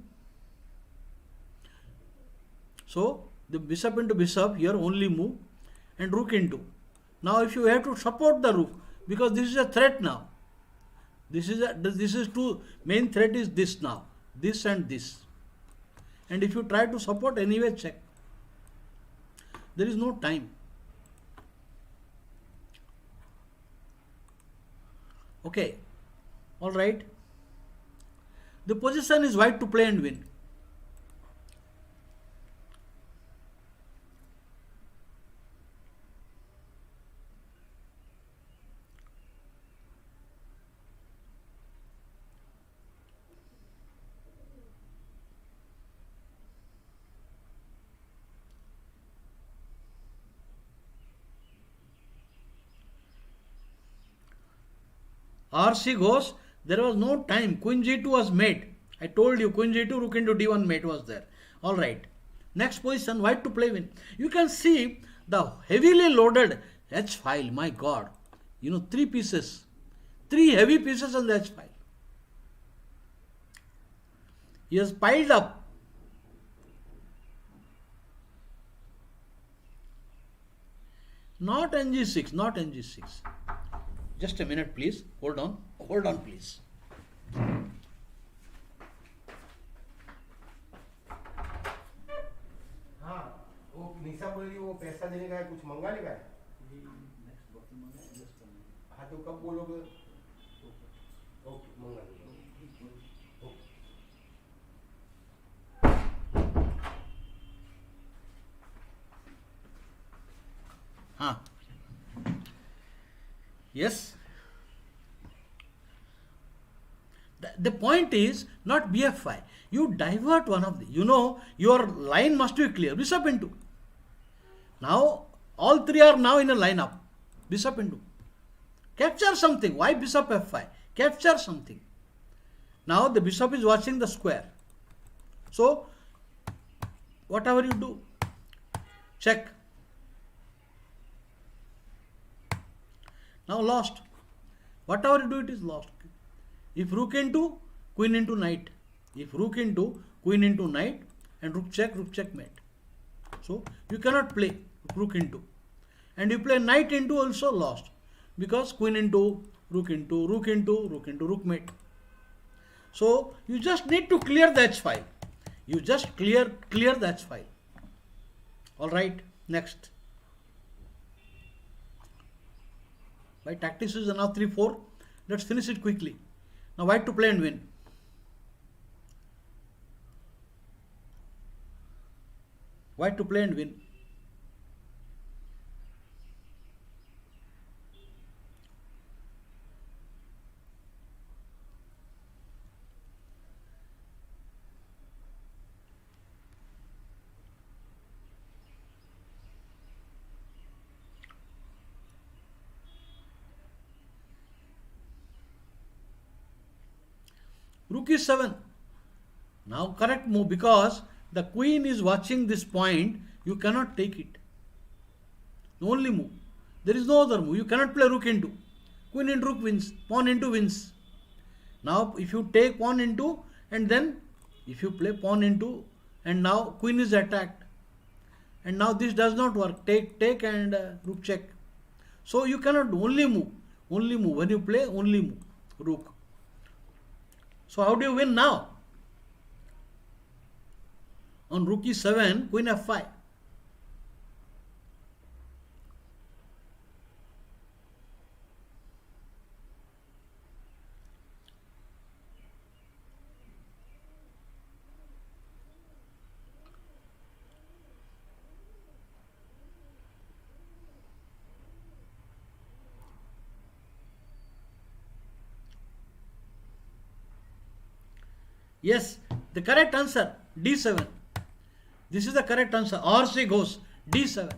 So the bishop into bishop here only move and rook into. Now if you have to support the rook because this is a threat now. This is two main threat is this now. This and this. And if you try to support anyway check. There is no time. Okay, all right. The position is white to play and win. RC goes, there was no time. Queen g2 was made. I told you Queen g2, rook into d1 mate was there. Alright. Next position, white to play win. You can see the heavily loaded H file. My God. You know, 3 pieces. three heavy pieces on the H file. He has piled up. Not NG6, not NG6. Just a minute, please. Hold on. Hold on, please. हाँ, वो निशा बोली वो पैसा देने का है, कुछ मंगा लेगा है? हाँ तो कब बोलोगे? ओके, मंगा लो। हाँ. Yes. The point is not BF5. You divert one of the. You know your line must be clear. Bishop into. Now all three are now in a line up. Bishop into. Capture something. Why bishop F5? Capture something. Now the bishop is watching the square. So whatever you do, check. Now lost. Whatever you do, it is lost. If rook into, queen into knight. If rook into, queen into knight, and rook checkmate. So you cannot play rook into. And you play knight into, also lost. Because queen into, rook into, rook into, rook into, rook mate. So you just need to clear the H file. You just clear the H file. Alright, next. By tactics is now 3-4. Let's finish it quickly. Now white to play and win. White to play and win. Rook is 7. Now correct move, because the queen is watching this point. You cannot take it. The only move. There is no other move. You cannot play rook into. Queen into rook wins. Pawn into wins. Now if you take pawn into, and then if you play pawn into, and now queen is attacked. And now this does not work. Take and rook check. So you cannot only move. Only move. When you play, only move. Rook. So how do you win now? On rook e7, queen f5. Yes, the correct answer, d7. This is the correct answer. Or she goes, d7.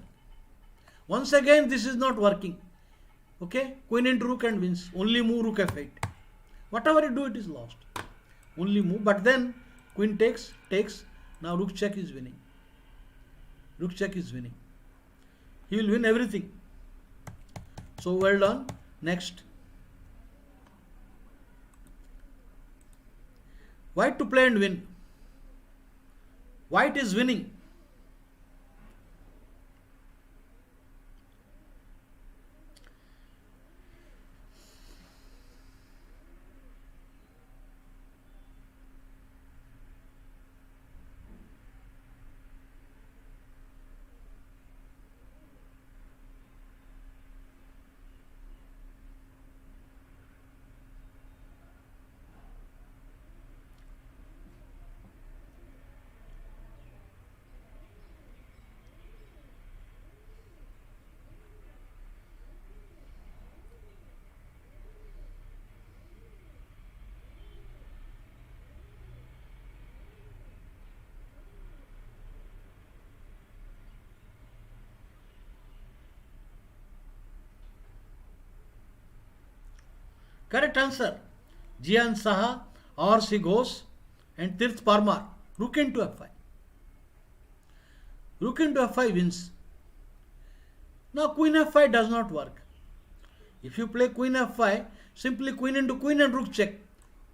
Once again, this is not working. Okay, queen into rook and wins. Only move rook f8. Whatever you do, it is lost. Only move, but then queen takes. Now rook check is winning. Rook check is winning. He will win everything. So well done. Next. White to play and win. White is winning. Correct answer. Jian Saha or she goes, and Tirth Parmar. Rook into f5. Rook into f5 wins. Now queen f5 does not work. If you play queen f5, simply queen into queen and rook check.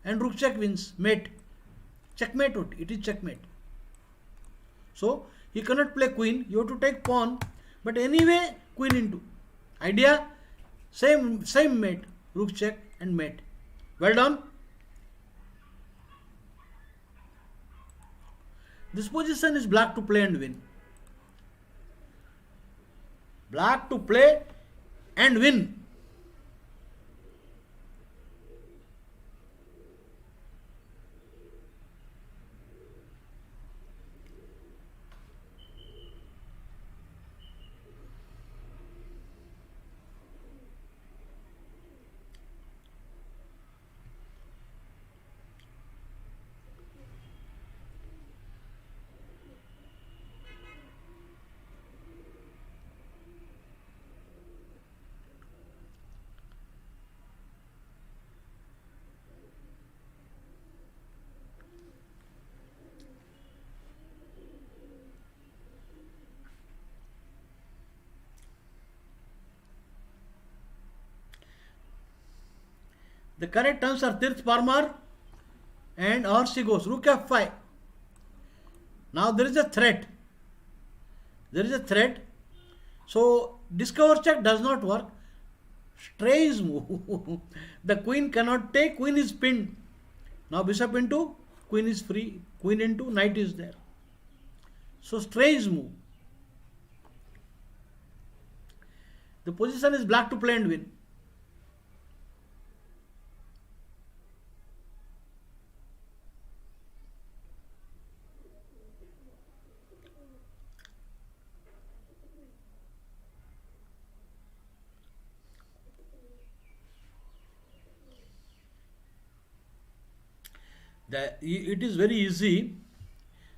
And rook check wins. Mate. Checkmate. It is checkmate. So, he cannot play queen. You have to take pawn. But anyway, queen into. Idea? Same mate. Rook check and mate. Well done. This position is black to play and win. Black to play and win. The correct answer Tirth Parmar and Arsi goes. Rook f5. Now there is a threat. So discover check does not work. Strange move. The queen cannot take. Queen is pinned. Now bishop into. Queen is free. Queen into. Knight is there. So strange move. The position is black to play and win. It is very easy.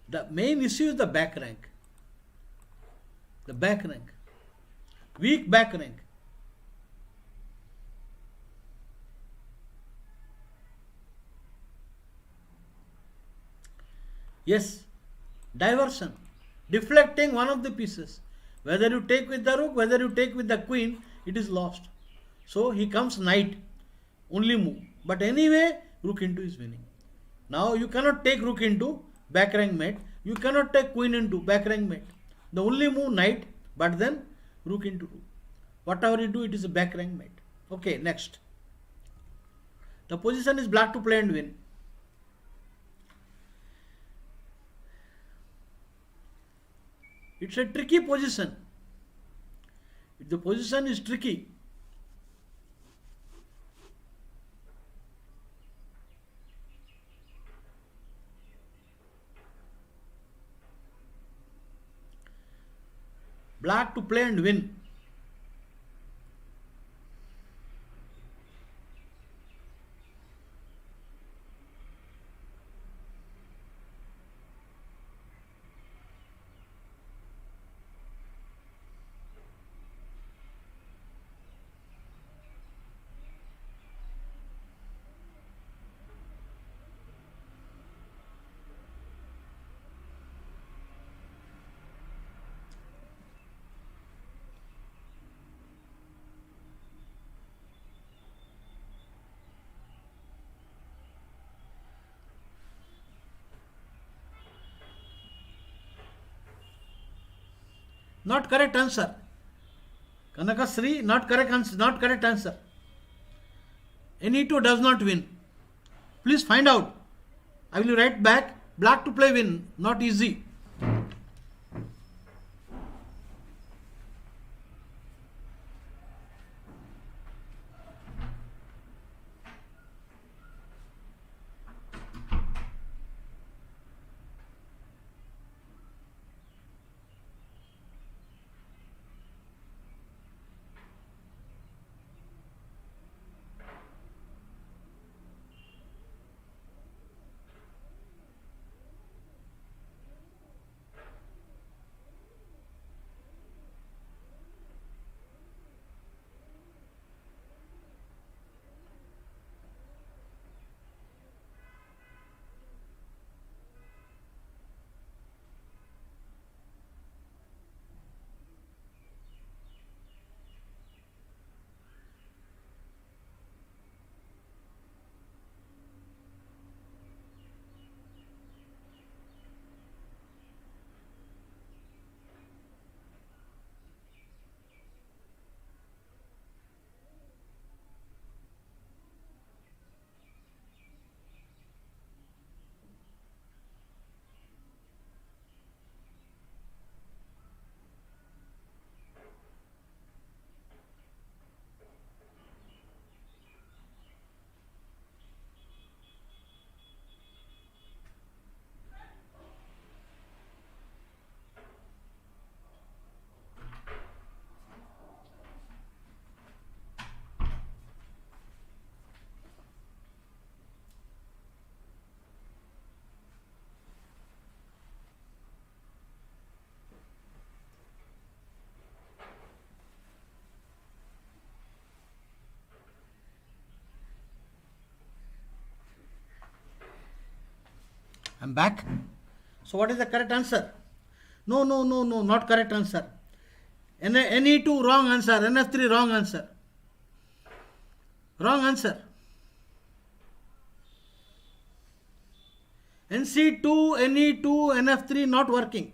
The main issue is the back rank. The back rank. Weak back rank. Yes. Diversion. Deflecting one of the pieces. Whether you take with the rook, whether you take with the queen, it is lost. So he comes knight. Only move. But anyway, rook into is winning. Now you cannot take rook into back rank mate. You cannot take queen into back rank mate. The only move knight, but then rook into rook. Whatever you do, it is a back rank mate. Okay, next. The position is black to play and win. It's a tricky position. The position is tricky. Black to play and win. Not correct answer. Kanakasri, not correct answer. Not correct answer. Any2 does not win. Please find out. I will write back. Black to play win. Not easy. I'm back. So what is the correct answer? No, no, no, no, not correct answer. NE2 wrong answer. NF3 wrong answer. Wrong answer. NC2, NE2, NF3 not working.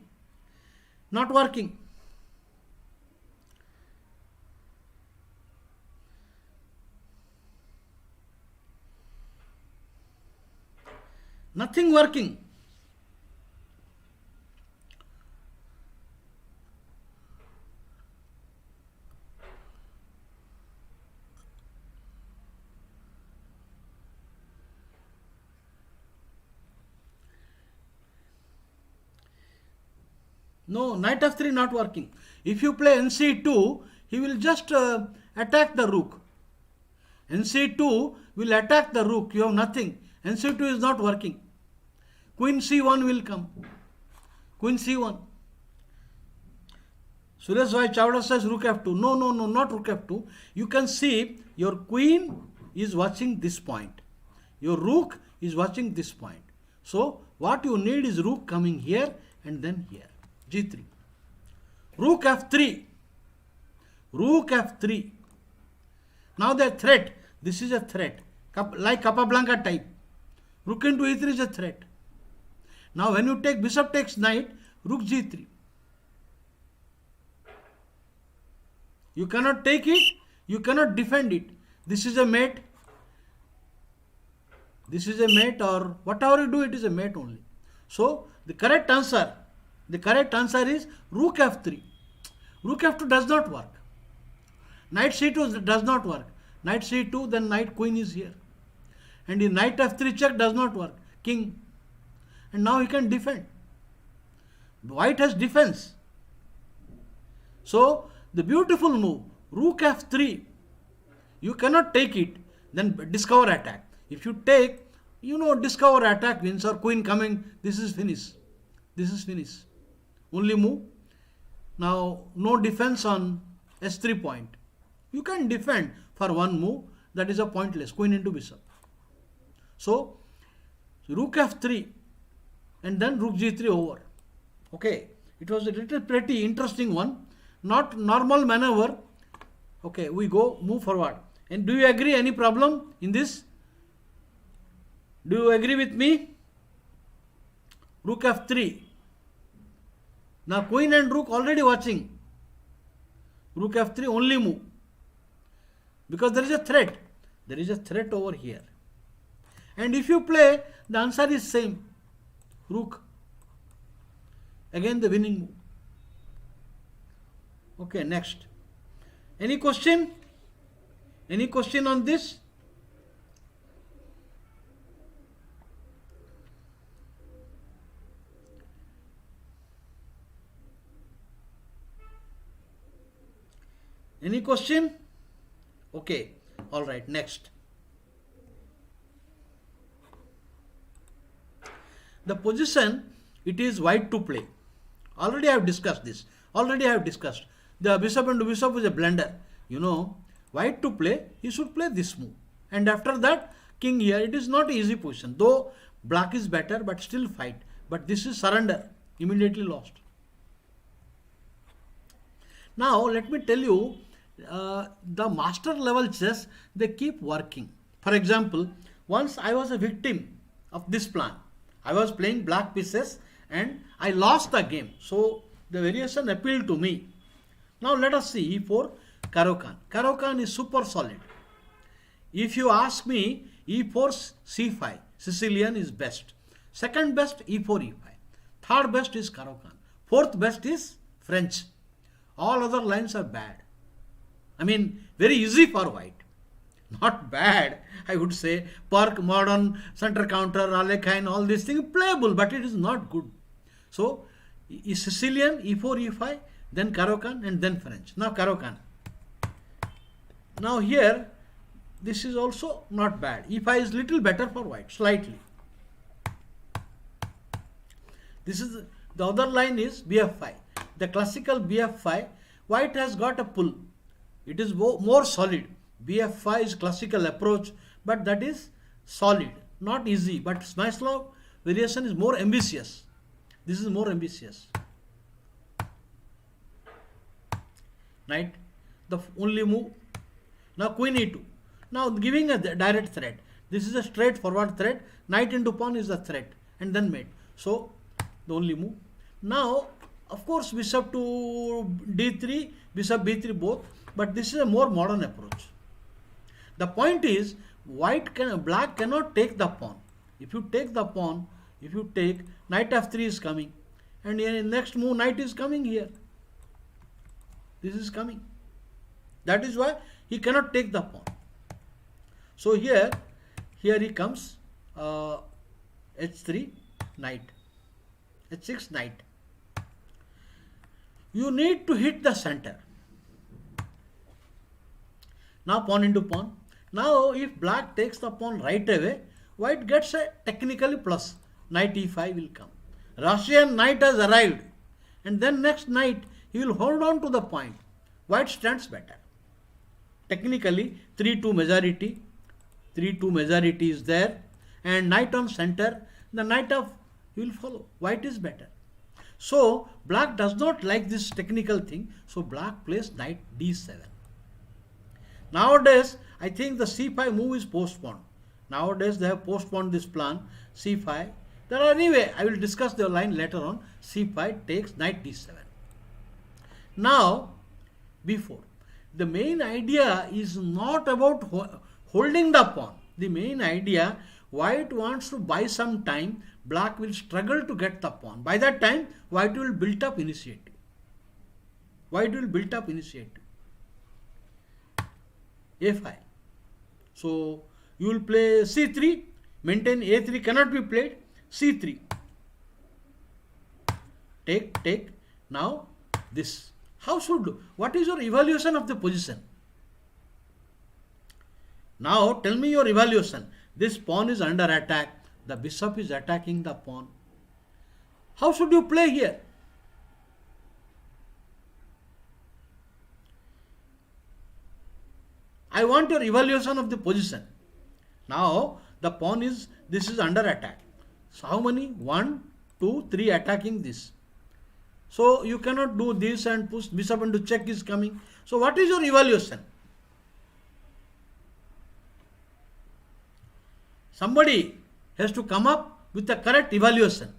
Not working. Nothing working. No, knight f3 not working. If you play nc2, he will just attack the rook. nc2 will attack the rook. You have nothing. nc2 is not working. Queen c1 will come. Queen c1. Suresh Bhai Chawda says rook f2. No, no, no, not rook f2. You can see your queen is watching this point. Your rook is watching this point. So what you need is rook coming here and then here. G3. Rook f3. Rook f3. Now the threat. This is a threat. Like Capablanca type. Rook into e3 is a threat. Now when you take bishop takes knight, rook g3. You cannot take it. You cannot defend it. This is a mate. This is a mate, or whatever you do, it is a mate only. So the correct answer is rook f3. Rook f2 does not work. Knight c2 does not work. Knight c2, then knight queen is here. And the knight f3 check does not work. King. And now he can defend. White has defense. So the beautiful move, rook f3. You cannot take it, then discover attack. If you take, discover attack wins, or queen coming, this is finish. This is finish. Only move. Now no defense on s3 point. You can defend for one move, that is a pointless. Queen into bishop. So rook f3 and then rook g3 over. Okay, it was a little pretty interesting one. Not normal maneuver. Okay, we go move forward. And do you agree? Any problem in this? Do you agree with me? Rook f3. Now queen and rook already watching. Rook f3 only move. Because there is a threat. There is a threat over here. And if you play, the answer is same. Rook. Again the winning move. Okay, next. Any question? Any question on this? Any question? Okay. All right. Next. The position, it is white to play. Already I have discussed this. The bishop into bishop is a blunder. White to play, he should play this move. And after that, king here. It is not easy position. Though black is better, but still fight. But this is surrender. Immediately lost. Now, let me tell you, the master level chess, they keep working. For example, once I was a victim of this plan. I was playing black pieces and I lost the game. So the variation appealed to me. Now let us see e4 Caro-Kann. Caro-Kann is super solid. If you ask me, e4 c5, Sicilian is best. Second best e4 e5. Third best is Caro-Kann. Fourth best is French. All other lines are bad. I mean, very easy for white. Not bad, I would say. Park, modern, center counter, Alekhine, all these things playable, but it is not good. So, Sicilian, e4, e5, then Caro-Kann, and then French. Now Caro-Kann. Now here, this is also not bad. e5 is little better for white, slightly. This is the other line is bf5. The classical bf5, white has got a pull. It is more solid. bf5 is classical approach, but that is solid, not easy. But Smyslov variation is more ambitious. This is more ambitious. Knight, the only move. Now queen e2. Now giving a direct threat. This is a straightforward threat. Knight into pawn is the threat, and then mate. So the only move. Now, of course, bishop to d3, bishop b3 both, but this is a more modern approach. The point is, black cannot take the pawn. If you take the pawn, if you take, knight f3 is coming, and in next move knight is coming here. This is coming. That is why he cannot take the pawn. So here he comes, h3, knight, h6, knight. You need to hit the center. Now pawn into pawn. Now if black takes the pawn right away, white gets a technically plus. Knight e5 will come. Russian knight has arrived, and then next knight he will hold on to the point. White stands better. Technically 3-2 majority. 3-2 majority is there, and knight on center. The knight of he will follow. White is better. So black does not like this technical thing. So black plays knight d7. Nowadays, I think the c5 move is postponed. Nowadays, they have postponed this plan, c5. There are anyway, I will discuss the line later on. c5 takes knight d7. Now, b4. The main idea is not about holding the pawn. The main idea, white wants to buy some time. Black will struggle to get the pawn. By that time, white will build up initiative. White will build up initiative. a5. So you will play c3, maintain a3 cannot be played, c3. Take. Now this. What is your evaluation of the position? Now tell me your evaluation. This pawn is under attack. The bishop is attacking the pawn. How should you play here? I want your evaluation of the position. Now the pawn is, this is under attack. So how many? 1, 2, 3 attacking this. So you cannot do this and push bishop into check is coming. So what is your evaluation? Somebody has to come up with the correct evaluation.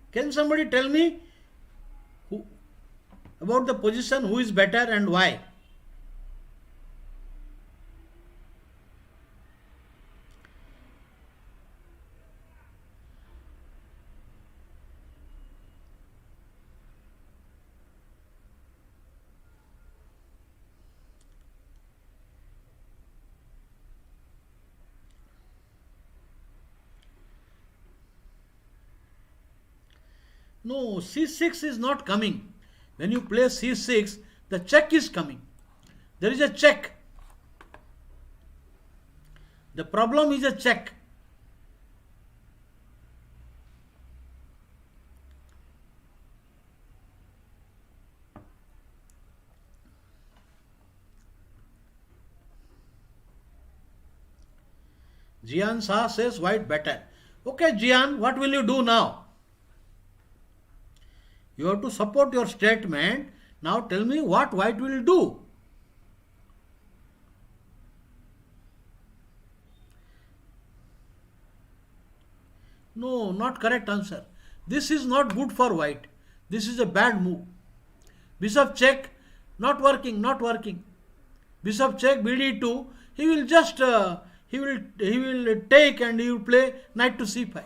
Can somebody tell me about the position, who is better and why? No, c6 is not coming. When you play c6, the check is coming. There is a check. The problem is a check. Jian Shah says white better. Okay, Jian, what will you do now? You have to support your statement. Now tell me what white will do. No, not correct answer. This is not good for white. This is a bad move. Bishop check, not working. Bishop check, bd2. He will just he will take and he will play knight to c5.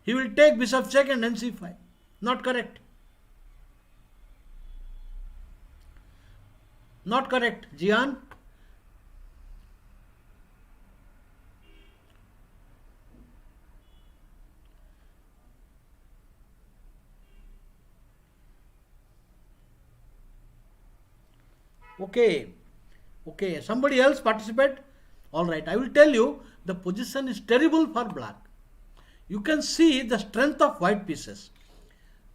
He will take bishop check and then c5. Not correct. Not correct, Jian. Okay. Okay. Somebody else participate? Alright. I will tell you the position is terrible for black. You can see the strength of white pieces.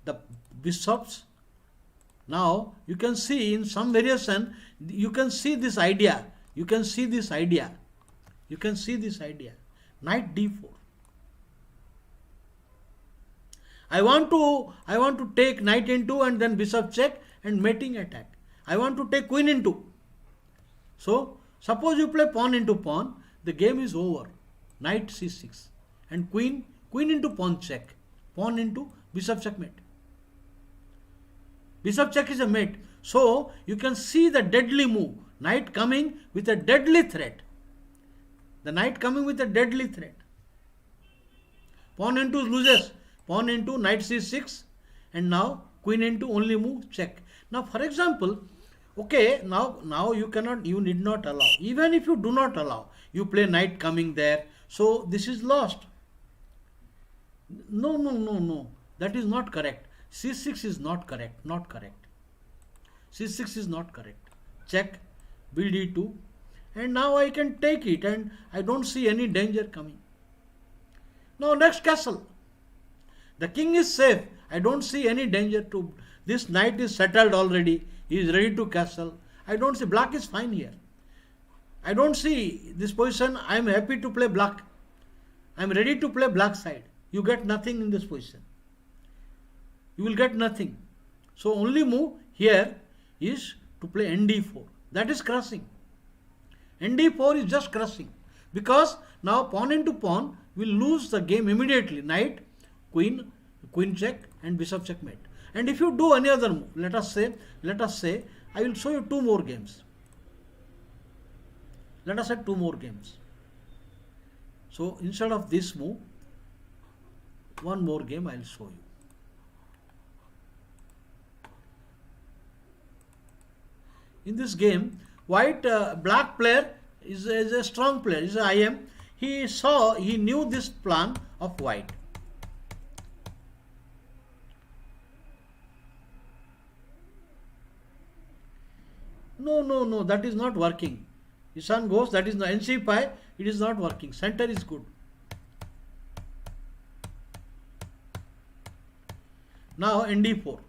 The bishops. Now you can see in some variation, you can see this idea. You can see this idea. You can see this idea. Knight d4. I want to take knight into and then bishop check and mating attack. I want to take queen into. So suppose you play pawn into pawn, the game is over. Knight c6 and queen into pawn check. Pawn into bishop checkmate. Bishop check is a mate. So you can see the deadly move. Knight coming with a deadly threat. The knight coming with a deadly threat. Pawn into loses. Pawn into knight c6 and now queen into only move check. Now for example, okay, now you need not allow. Even if you do not allow, you play knight coming there. So this is lost. No. That is not correct. c6 is not correct. Not correct. c6 is not correct. Check. bd2. And now I can take it and I don't see any danger coming. Now next castle. The king is safe. I don't see any danger to. This knight is settled already. He is ready to castle. I don't see. Black is fine here. I don't see this position. I am happy to play black. I am ready to play black side. You get nothing in this position. You will get nothing. So only move here is to play nd4. That is crushing. nd4 is just crushing. Because now pawn into pawn will lose the game immediately. Knight, queen check and bishop checkmate. And if you do any other move, let us say, I will show you two more games. Let us say two more games. So instead of this move, one more game I will show you. In this game, black player is a strong player, is a IM. He knew this plan of white. No, that is not working. Isan goes, that is the NC pi, it is not working. Center is good. Now nd4.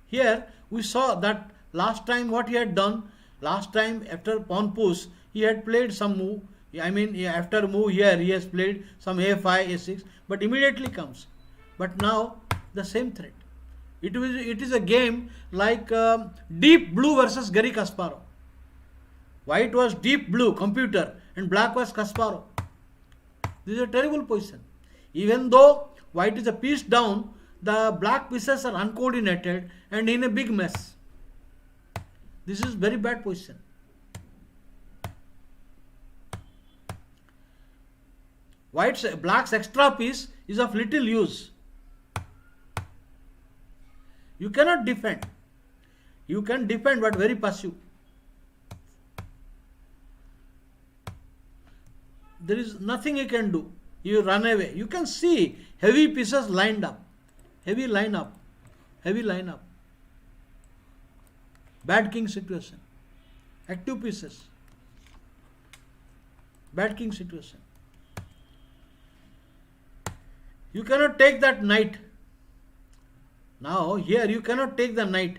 Here we saw that last time what he had done, last time after pawn push, he had played some move. I mean after move here he has played some a5, a6, but immediately comes. But now the same threat. It is a game like deep blue versus Garry Kasparov. White was deep blue, computer, and black was Kasparov. This is a terrible position. Even though white is a piece down, the black pieces are uncoordinated and in a big mess. This is very bad position. Black's extra piece is of little use. You cannot defend. You can defend but very passive. There is nothing you can do. You run away. You can see heavy pieces lined up. Heavy line up. Bad king situation. Active pieces. Bad king situation. You cannot take that knight. Now here you cannot take the knight.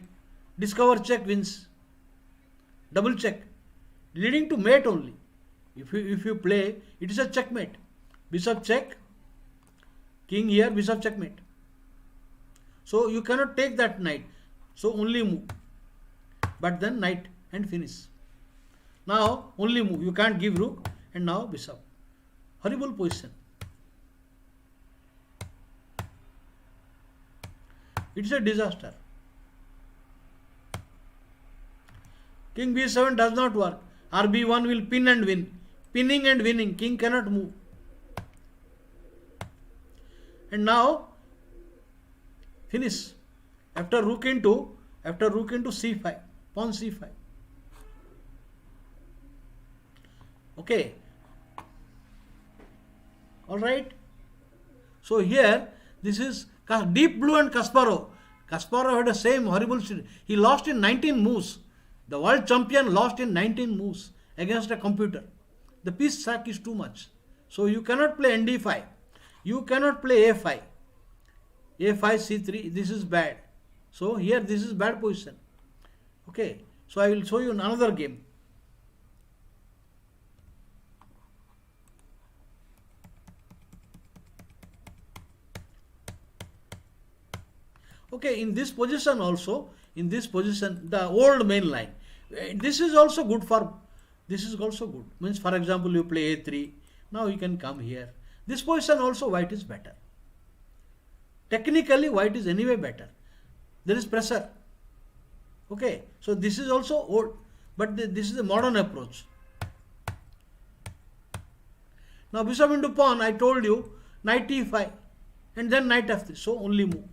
Discover check wins. Double check. Leading to mate only. If you play, it is a checkmate. Bishop check. King here, bishop checkmate. So you cannot take that knight. So only move. But then knight and finish. Now only move. You can't give rook and now bishop. Horrible position. It's a disaster. King b7 does not work. rb1 will pin and win. Pinning and winning. King cannot move. And now finish. After rook into c5. Pawn c5. Okay. Alright. So here this is deep blue and Kasparov. Kasparov had the same horrible. He lost in 19 moves. The world champion lost in 19 moves against a computer. The piece sack is too much. So you cannot play ND5. You cannot play A5. A5, C3, this is bad. So here this is bad position. Okay, so I will show you another game. Okay, in this position also, in this position, the old main line. This is also good for, this is also good. Means for example, you play A3, now you can come here. This position also white is better. Technically white is anyway better. There is pressure. Okay, so this is also old, but this is a modern approach. Now bishop into pawn, I told you, knight e5 and then knight f3, so only move.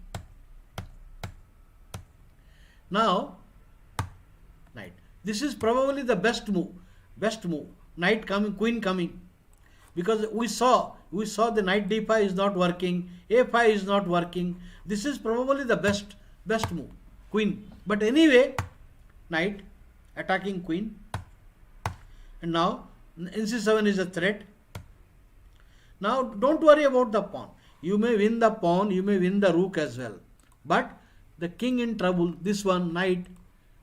Now, knight. This is probably the best move. Best move. Knight coming, queen coming. Because we saw the knight d5 is not working, a5 is not working. This is probably the best move. Queen. But anyway, knight attacking queen. And now nc7 is a threat. Now don't worry about the pawn. You may win the pawn, you may win the rook as well. But the king in trouble, this one, knight.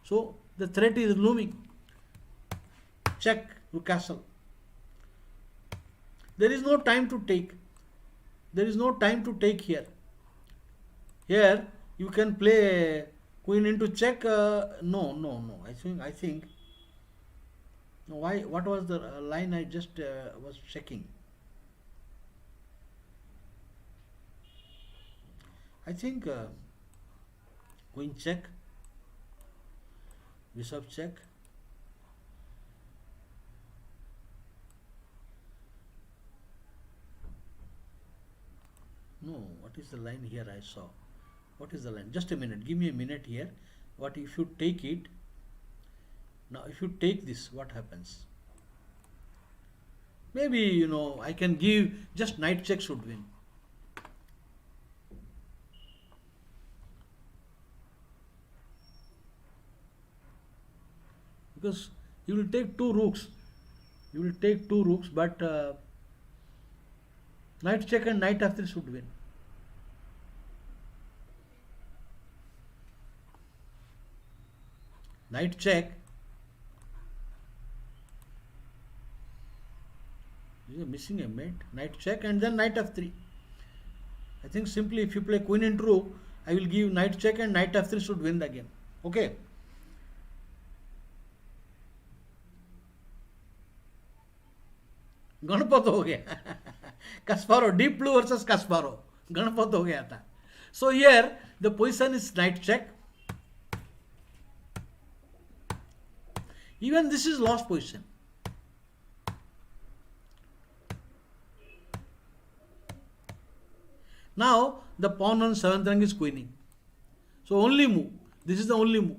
So the threat is looming. Check to castle. There is no time to take. There is no time to take here. Here you can play queen into check. No. I think. Why? What was the line I just was checking? I think queen check, bishop check. No, what is the line here I saw? What is the line? Just a minute, give me a minute here. What if you take it? Now if you take this, what happens? Maybe, I can give just knight check should win. Because you will take two rooks. But knight check and knight f3 should win. Knight check. You are missing a mate. Knight check and then knight f3. I think simply if you play queen into rook, I will give knight check and knight f3 should win the game. Okay. Ganpat हो गया. Kasparov, deep blue versus Kasparov. Ganpat हो गया था. So here the position is knight check. Even this is lost position. Now the pawn on 7th rank is queening. So only move. This is the only move.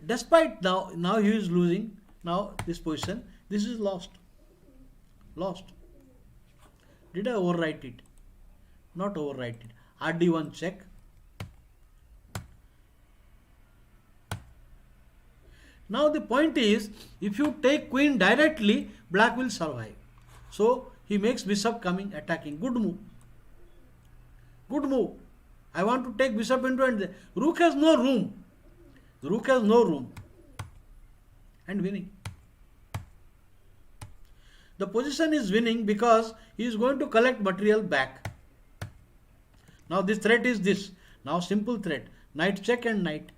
Despite now he is losing. Now this position. This is lost. Did I overwrite it? Not overwrite it. RD1 check. Now the point is, if you take queen directly, black will survive. So he makes bishop coming, attacking. Good move. I want to take bishop into and rook has no room. And winning. The position is winning because he is going to collect material back. Now this threat is this. Now simple threat. Knight check and knight.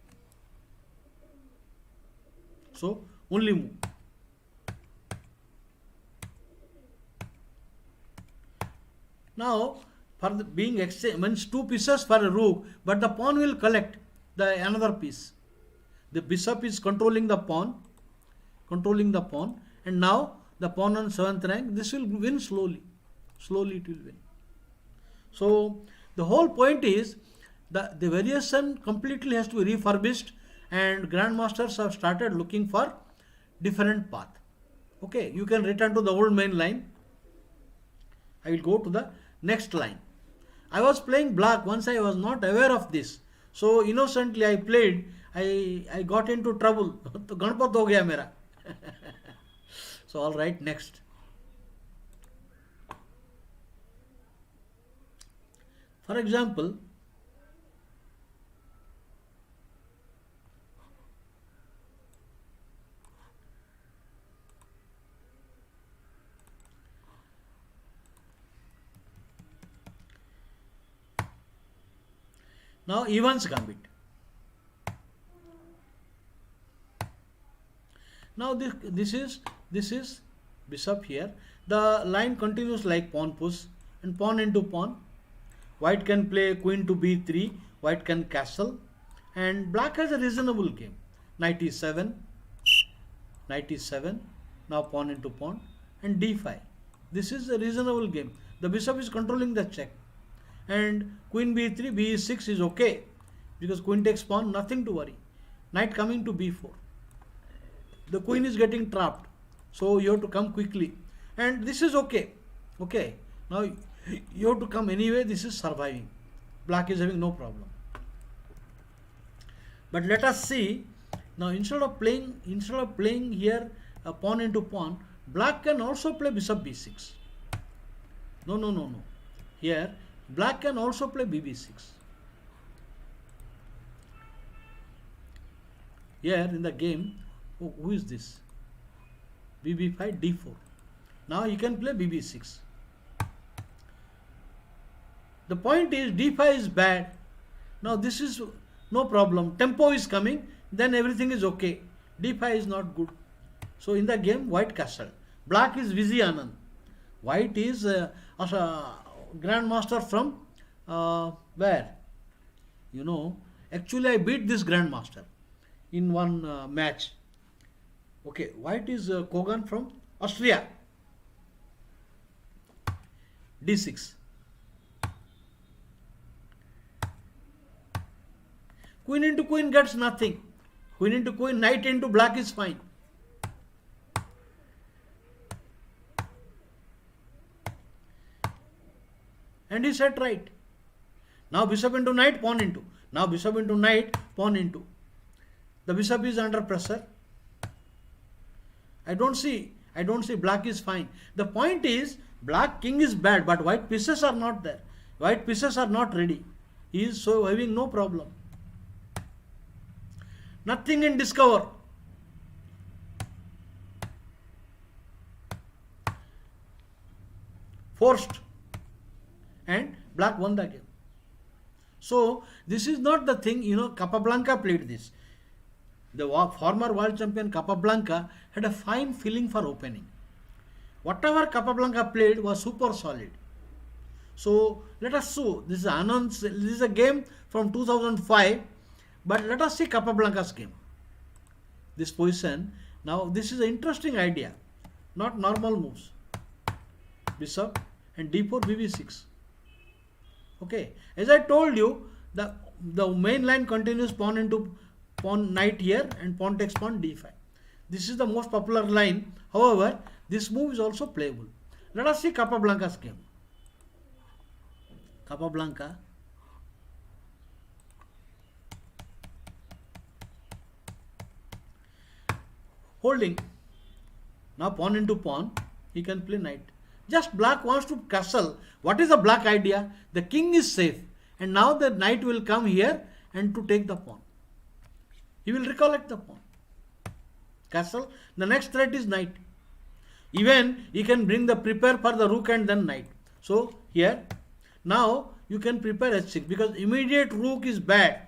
So only move. Now for the being exchange means two pieces for a rook, but the pawn will collect the another piece. The bishop is controlling the pawn, and now the pawn on 7th rank, this will win slowly. Slowly it will win. So the whole point is the variation completely has to be refurbished, and grandmasters have started looking for different path. Okay, you can return to the old main line. I will go to the next line. I was playing black once I was not aware of this. So innocently I I got into trouble. तो गणपत हो गया मेरा. So all right, next. For example, now Evans gambit. Now this is bishop here. The line continues like pawn push and pawn into pawn. White can play queen to b3. White can castle, and black has a reasonable game. Knight e7, knight e7. Now pawn into pawn and d5. This is a reasonable game. The bishop is controlling the check, and queen b3, b6 is okay because queen takes pawn. Nothing to worry. Knight coming to b4. The queen is getting trapped, so you have to come quickly, and this is okay. Okay, now you have to come anyway. This is surviving. Black is having no problem. But let us see now. Instead of playing here a pawn into pawn, black can also play bishop b6. No. Here black can also play bb6. Here in the game, who is this? bb5, d4. Now he can play bb6. The point is d5 is bad. Now this is no problem. Tempo is coming, then everything is okay. d5 is not good. So in the game, white castle. Black is Vijay Anand. White is a grandmaster from where? You know, actually I beat this grandmaster in one match. Okay, white is Kogan from Austria. d6. Queen into queen gets nothing. Queen into queen, knight into black is fine. And he set right. Now bishop into knight, pawn into. Now bishop into knight, pawn into. The bishop is under pressure. I don't see black is fine. The point is black king is bad, but white pieces are not there. White pieces are not ready. He is so having no problem. Nothing in discover. Forced. And black won the game. So this is not the thing, Capablanca played this. The former world champion Capablanca had a fine feeling for opening. Whatever Capablanca played was super solid. So let us see. This is a game from 2005. But let us see Capablanca's game. This position. Now this is an interesting idea. Not normal moves. Bishop and d4, bb6. Okay. As I told you, the main line continues pawn into pawn, knight here, and pawn takes pawn, d5. This is the most popular line. However, this move is also playable. Let us see Capablanca's game. Capablanca. Holding. Now pawn into pawn. He can play knight. Just black wants to castle. What is the black idea? The king is safe. And now the knight will come here and to take the pawn. He will recollect the pawn. Castle. The next threat is knight. Even he can bring the prepare for the rook and then knight. So here. Now you can prepare h6 because immediate rook is bad.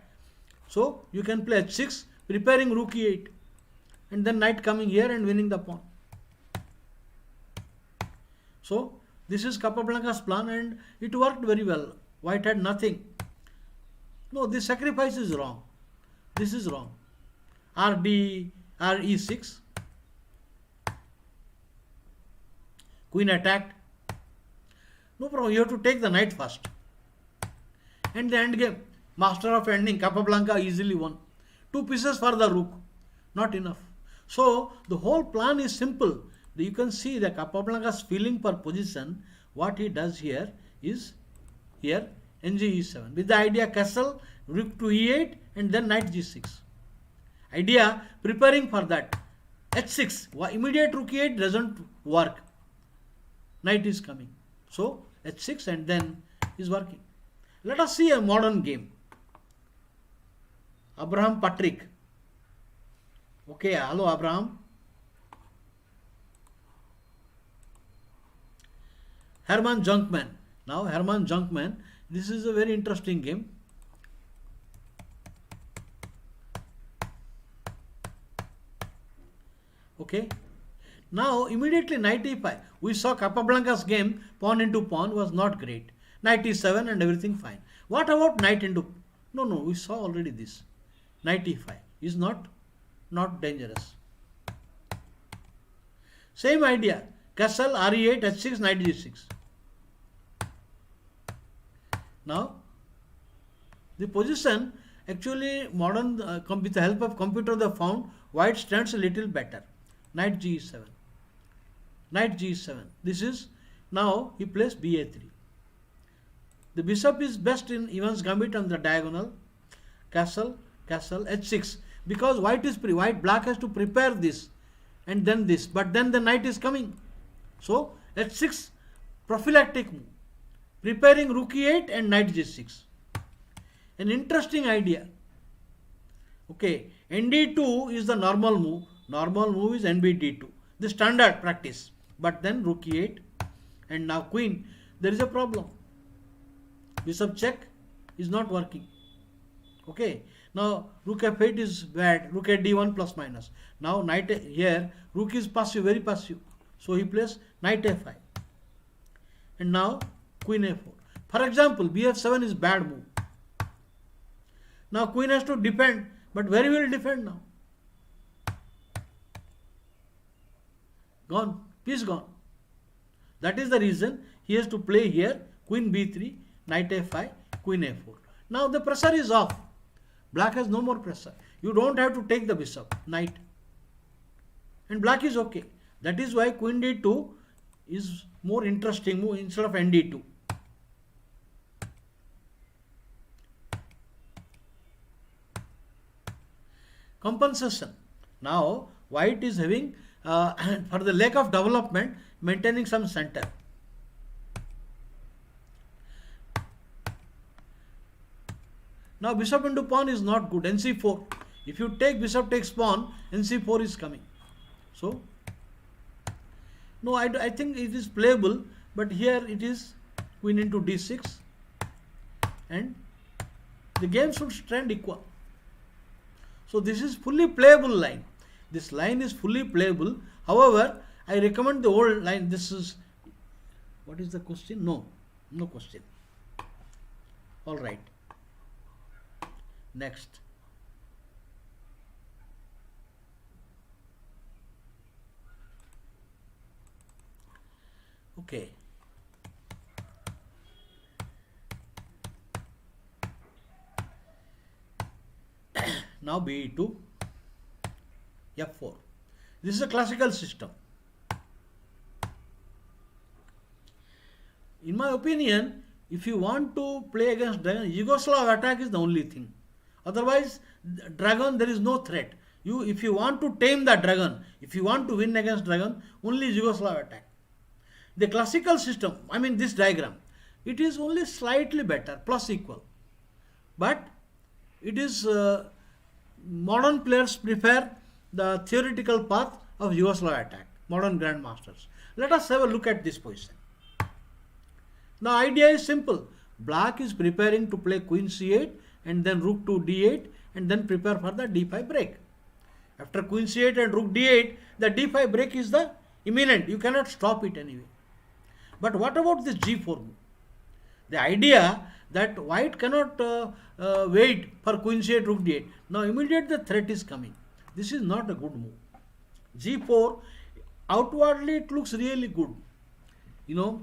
So you can play h6 preparing rook e8. And then knight coming here and winning the pawn. So this is Capablanca's plan and it worked very well. White had nothing. No, this sacrifice is wrong. This is wrong. re6. Queen attacked. No problem. You have to take the knight first. And the end game. Master of ending. Capablanca easily won. 2 pieces for the rook. Not enough. So the whole plan is simple. You can see the Capablanca's feeling for position. What he does here is here ng e7 with the idea castle, rook to e8 and then knight g6. idea preparing for that. h6, immediate rook e8 doesn't work. Knight is coming. So h6 and then is working. Let us see a modern game. Abraham Patrick. Okay, hello Abraham. Herman Junkman. Now Herman Junkman, this is a very interesting game. Okay. Now immediately knight e5. We saw Capablanca's game, pawn into pawn was not great. Knight e7 and everything fine. What about knight into... No, we saw already this. Knight e5 is not dangerous. Same idea. Castle, re8, h6, knight g6. Now, the position actually modern with the help of computer they found white stands a little better. Knight g7. Knight g7. This is now he plays ba3. The bishop is best in Evans gambit on the diagonal. Castle, h6. Because black has to prepare this and then this, but then the knight is coming. So h6 prophylactic move, preparing rook e8 and knight g6. An interesting idea. Okay, nd2 is the normal move. Normal move is nbd2, the standard practice. But then rook e8 and now queen. There is a problem. Bishop check is not working. Okay, now rook f8 is bad. Rook at d1 plus minus. Now knight here, rook is passive, very passive. So he plays knight f5. And now queen a4. For example, bf7 is bad move. Now queen has to defend, but very well defend now. Gone, piece gone. That is the reason he has to play here queen b3, knight f5, queen a4. Now the pressure is off. Black has no more pressure. You don't have to take the bishop, knight. And black is okay. That is why queen d2 is more interesting move instead of nd2. Compensation. Now white is having for the lack of development maintaining some center. Now bishop into pawn is not good. nc4. If you take bishop takes pawn, nc4 is coming. So no, I think it is playable, but here it is queen into d6 and the game should stand equal. So this is fully playable line. This line is fully playable. However, I recommend the old line. This is, what is the question? No question. All right. Next. Okay. Now b2, f4. This is a classical system. In my opinion, if you want to play against dragon, Yugoslav attack is the only thing. Otherwise, dragon, there is no threat. If you want to tame the dragon, if you want to win against dragon, only Yugoslav attack. The classical system, I mean this diagram, it is only slightly better, plus equal. But it is modern players prefer the theoretical path of Yugoslav attack, modern grandmasters. Let us have a look at this position. Now idea is simple. Black is preparing to play queen c8 and then rook to d8 and then prepare for the d5 break. After queen c8 and rook d8, the d5 break is the imminent. You cannot stop it anyway. But what about this g4 move? The idea that white cannot wait for queen c8, rook d8. Now immediate the threat is coming. This is not a good move. g4, outwardly it looks really good. You know,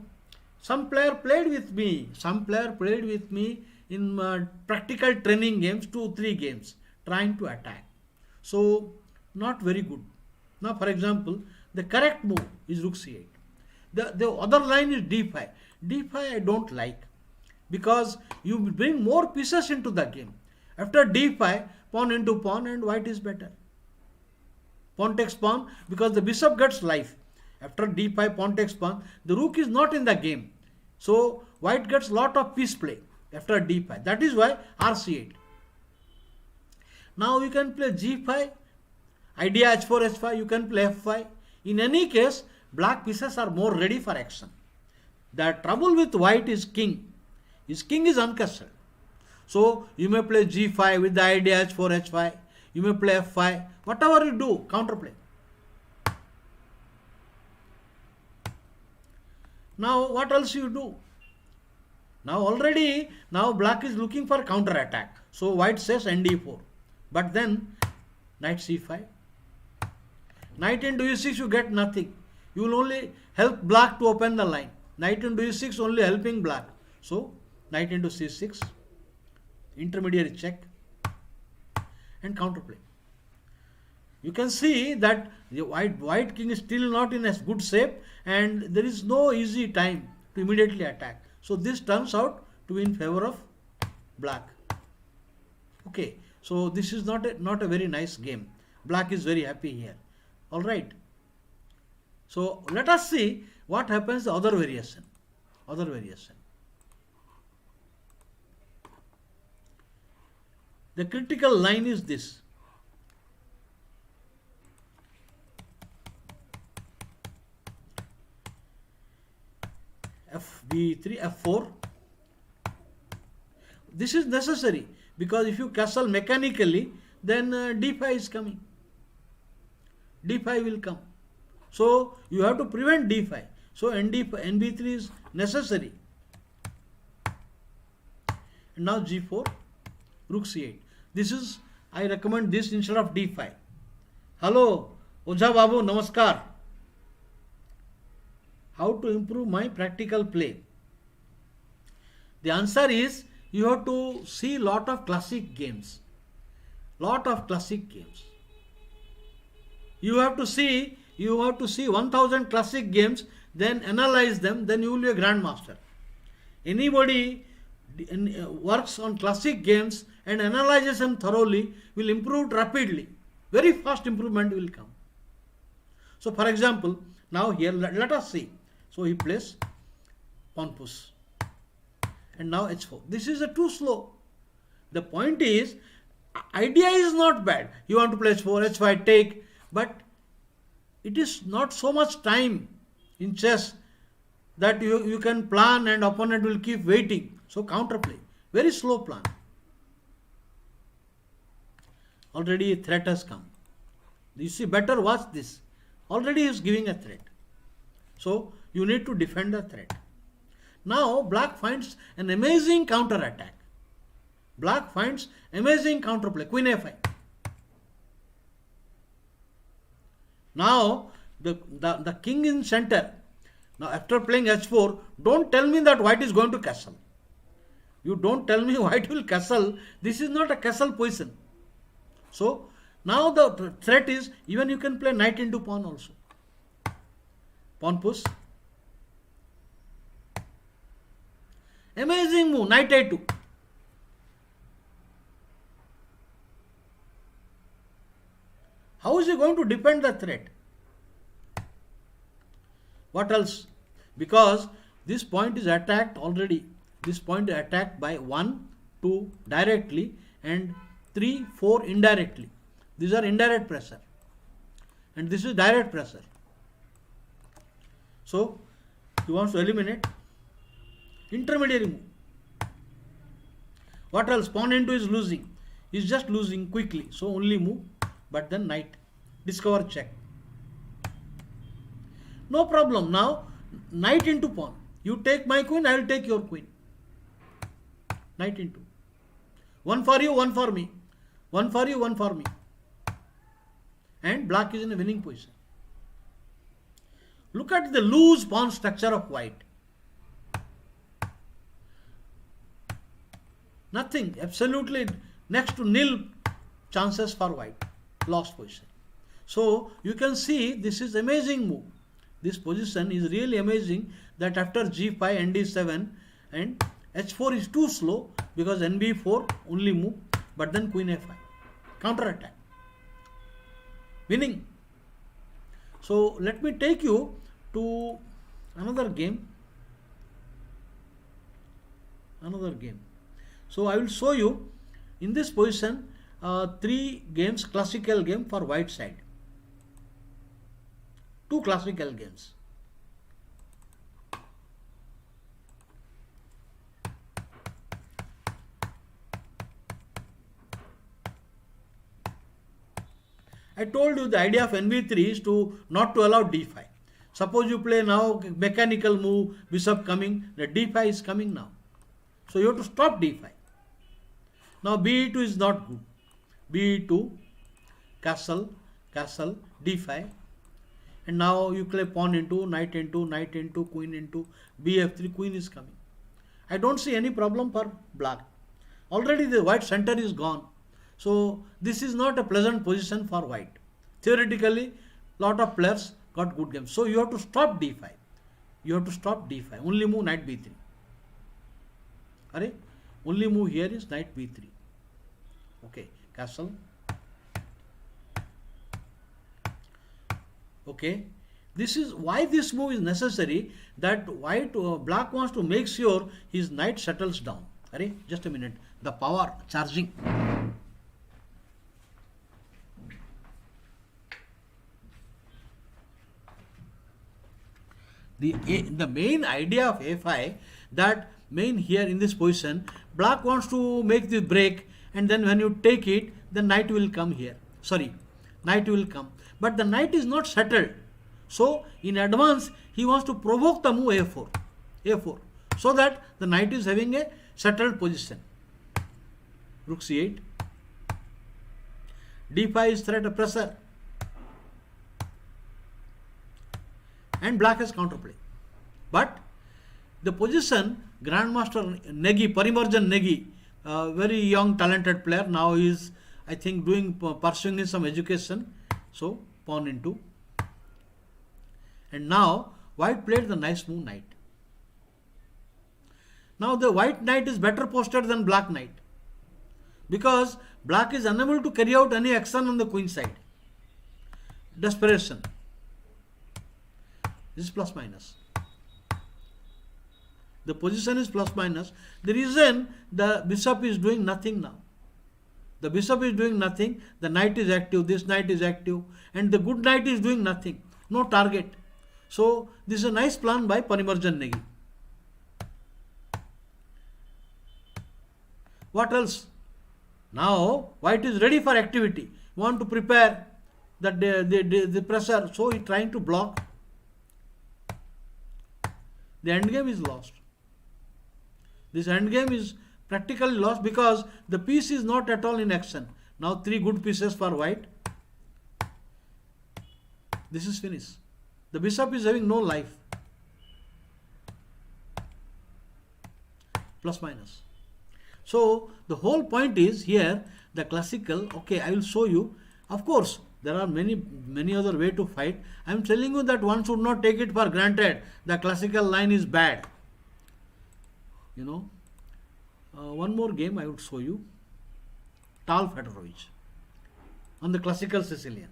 some player played with me in practical training games, 2-3 games, trying to attack. So not very good. Now for example, the correct move is rook c8. The other line is d5. d5 I don't like, because you bring more pieces into the game. After d5, pawn into pawn, and white is better. Pawn takes pawn because the bishop gets life. After d5, pawn takes pawn, the rook is not in the game. So white gets lot of piece play after d5. That is why rc8. Now you can play g5, idea h4, h5, you can play f5. In any case, black pieces are more ready for action. The trouble with white is king. His king is uncastled. So you may play g5 with the idea h4, h5. You may play f5. Whatever you do, counterplay. Now what else you do? Now black is looking for counter attack. So white says nd4. But then knight c5. Knight into e6 you get nothing. You will only help black to open the line. Knight into e6 only helping black. So knight into c6. Intermediary check. And counterplay. You can see that the white king is still not in a good shape and there is no easy time to immediately attack. So this turns out to be in favor of black. Okay, so this is not a very nice game. Black is very happy here. All right. So let us see what happens the other variation. The critical line is this. F3, F4. This is necessary because if you castle mechanically, then D5 is coming. D5 will come. So you have to prevent D5. So NB3 is necessary. And now G4, Rook C8. This is, I recommend this instead of D5. Hello, Ojha Babu, Namaskar. How to improve my practical play? The answer is you have to see lot of classic games. You have to see 1000 classic games, then analyze them, then you will be a grandmaster. Anybody works on classic games and analyzes them thoroughly will improve rapidly. Very fast improvement will come. So for example, now here let us see. So he plays pawn push. And now h4. This is too slow. The point is, idea is not bad. You want to play h4, h5, take. But it is not so much time in chess that you can plan and opponent will keep waiting. So counterplay. Very slow plan. Already a threat has come. You see, better watch this. Already he is giving a threat. So you need to defend the threat. Now black finds an amazing counter attack. Black finds amazing counterplay. Queen a5. Now the king in center. Now after playing h4, don't tell me that white is going to castle. You don't tell me white will castle. This is not a castle position. So now the threat is even you can play knight into pawn also. Pawn push. Amazing move, knight a2. How is he going to defend the threat? What else? Because this point is attacked already. This point is attacked by 1, 2 directly and 3, 4 indirectly. These are indirect pressure. And this is direct pressure. So he wants to eliminate. Intermediary move. What else? Pawn into is losing. He is just losing quickly. So only move. But then knight. Discover check. No problem. Now knight into pawn. You take my queen, I will take your queen. Knight into. One for you, one for me. One for you, one for me. And black is in a winning position. Look at the loose pawn structure of white. Nothing, absolutely next to nil chances for white. Lost position. So you can see this is amazing move. This position is really amazing that after g5, nd7 and h4 is too slow because nb4 only move, but then queen a5. counter attack, winning. So let me take you to another game. So I will show you in this position 3 games, classical game for white side. 2 classical games. I told you the idea of NB3 is to not to allow D5. Suppose you play now mechanical move, bishop coming, the D5 is coming now. So you have to stop D5. Now B2 is not good. B2, castle, D5. And now you play pawn into, knight into, queen into, BF3, queen is coming. I don't see any problem for black. Already the white center is gone. So this is not a pleasant position for white. Theoretically, lot of players got good games. So you have to stop D5. Only move knight B3. Only move here is knight B3. Okay, castle. Okay, this is why this move is necessary, that black wants to make sure his knight settles down. Just a minute, the power charging. The main idea of A5, that main here in this position, black wants to make the break, and then when you take it, the knight will come here. Knight will come. But the knight is not settled. So in advance, he wants to provoke the move A4, so that the knight is having a settled position. Rook C8. D5 is threat of pressure. And black has counterplay. But the position, Grandmaster Negi, Parimarjan Negi, very young talented player, now he is, I think, pursuing some education. So pawn into. And now white played the nice move knight. Now the white knight is better posted than black knight, because black is unable to carry out any action on the queen side. Desperation. This is plus minus. The position is plus minus. The reason the bishop is doing nothing now. The bishop is doing nothing. The knight is active. This knight is active. And the good knight is doing nothing. No target. So this is a nice plan by Parimarjan Negi. What else? Now white is ready for activity. Want to prepare the pressure. So he is trying to block. The endgame is lost. This endgame is practically lost because the piece is not at all in action. Now 3 good pieces for white. This is finished. The bishop is having no life. Plus minus. So the whole point is here, the classical, okay, I will show you. Of course, there are many other way to fight. I am telling you that one should not take it for granted. The classical line is bad. One more game I would show you. Tal Fedorovic on the classical Sicilian.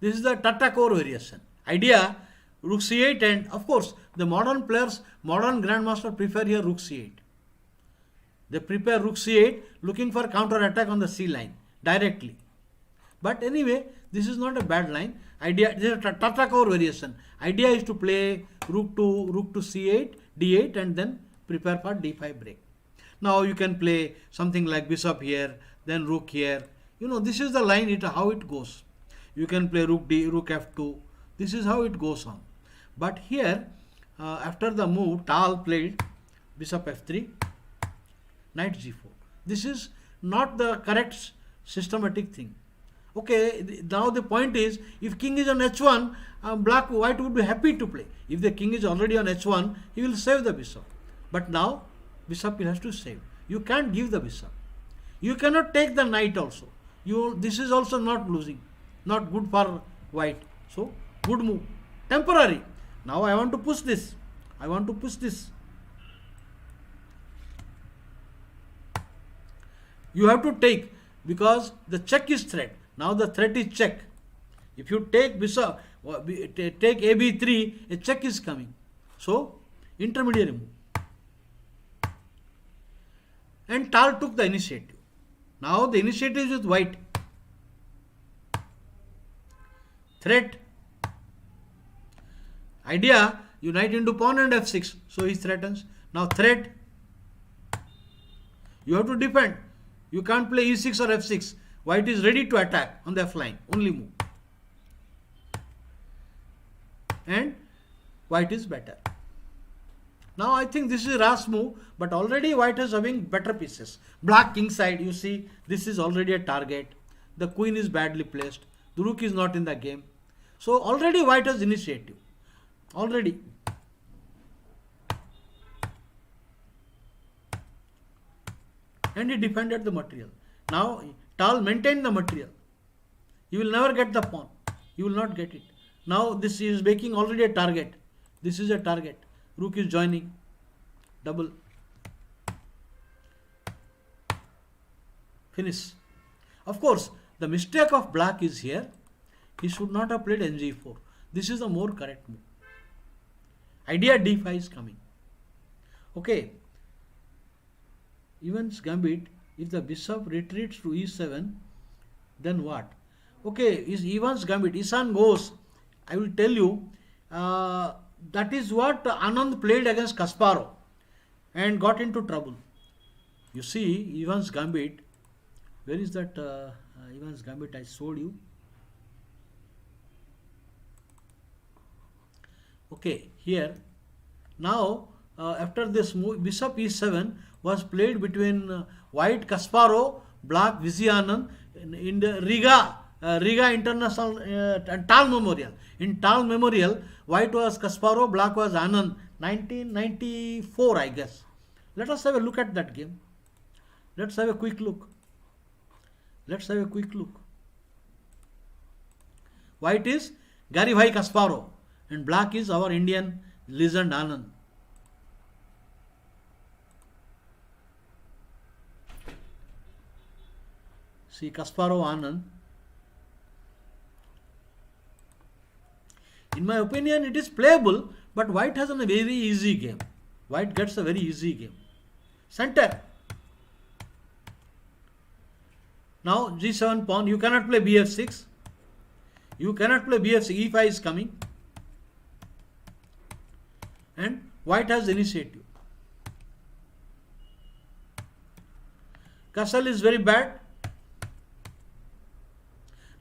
This is the Tatakor variation. Idea, Rook C8, and of course the modern players, modern grandmaster prefer here Rook C8. They prepare Rook C8 looking for counter attack on the C line directly. But anyway, this is not a bad line. Idea, this is a Tatakor variation. Idea is to play Rook to C8, D8, and then prepare for D5 break. Now you can play something like bishop here, then Rook here. This is the line, how it goes. You can play Rook F2. This is how it goes on. But here, after the move, Tal played bishop F3, knight G4. This is not the correct systematic thing. Okay, now the point is, if king is on H1, white would be happy to play. If the king is already on H1, he will save the bishop. But now, bishop has to save. You can't give the bishop. You cannot take the knight also. This is also not losing, not good for white. So good move, temporary. Now I want to push this. I want to push this. You have to take, because the check is threat. Now the threat is check. If you take bishop, take AB3, a check is coming. So intermediary move. And Tal took the initiative. Now the initiative is with white. Threat. Idea, you knight into pawn and f6. So he threatens. Now threat. You have to defend. You can't play e6 or f6. White is ready to attack on the f line. Only move. And white is better. Now I think this is a rash move, but already white is having better pieces. Black king side, you see, this is already a target. The queen is badly placed. The rook is not in the game. So already white has initiative. Already. And he defended the material. Now Tal maintained the material. You will never get the pawn. You will not get it. Now this is making already a target. This is a target. Rook is joining. Double. Finish. Of course, the mistake of black is here. He should not have played NG4. This is the more correct move. Idea D5 is coming. Okay. Evans gambit. If the bishop retreats to E7, then what? Okay, is Evans gambit. Isan goes. I will tell you. That is what Anand played against Kasparov and got into trouble. You see, Evans gambit. Where is that Evans gambit I showed you? Okay, here. Now, after this move, Bishop E7 was played between white Kasparov, black Vizianand in the Riga International Tal Memorial. In Tal Memorial, white was Kasparov, black was Anand. 1994, I guess. Let us have a look at that game. Let's have a quick look. Let's have a quick look. White is Garibhai Kasparov and black is our Indian legend Anand. See Kasparov Anand. In my opinion, it is playable, but white has a very easy game. White gets a very easy game. Center. Now G7 pawn. You cannot play BF6. You cannot play BF6. E5 is coming. And white has initiative. Castle is very bad.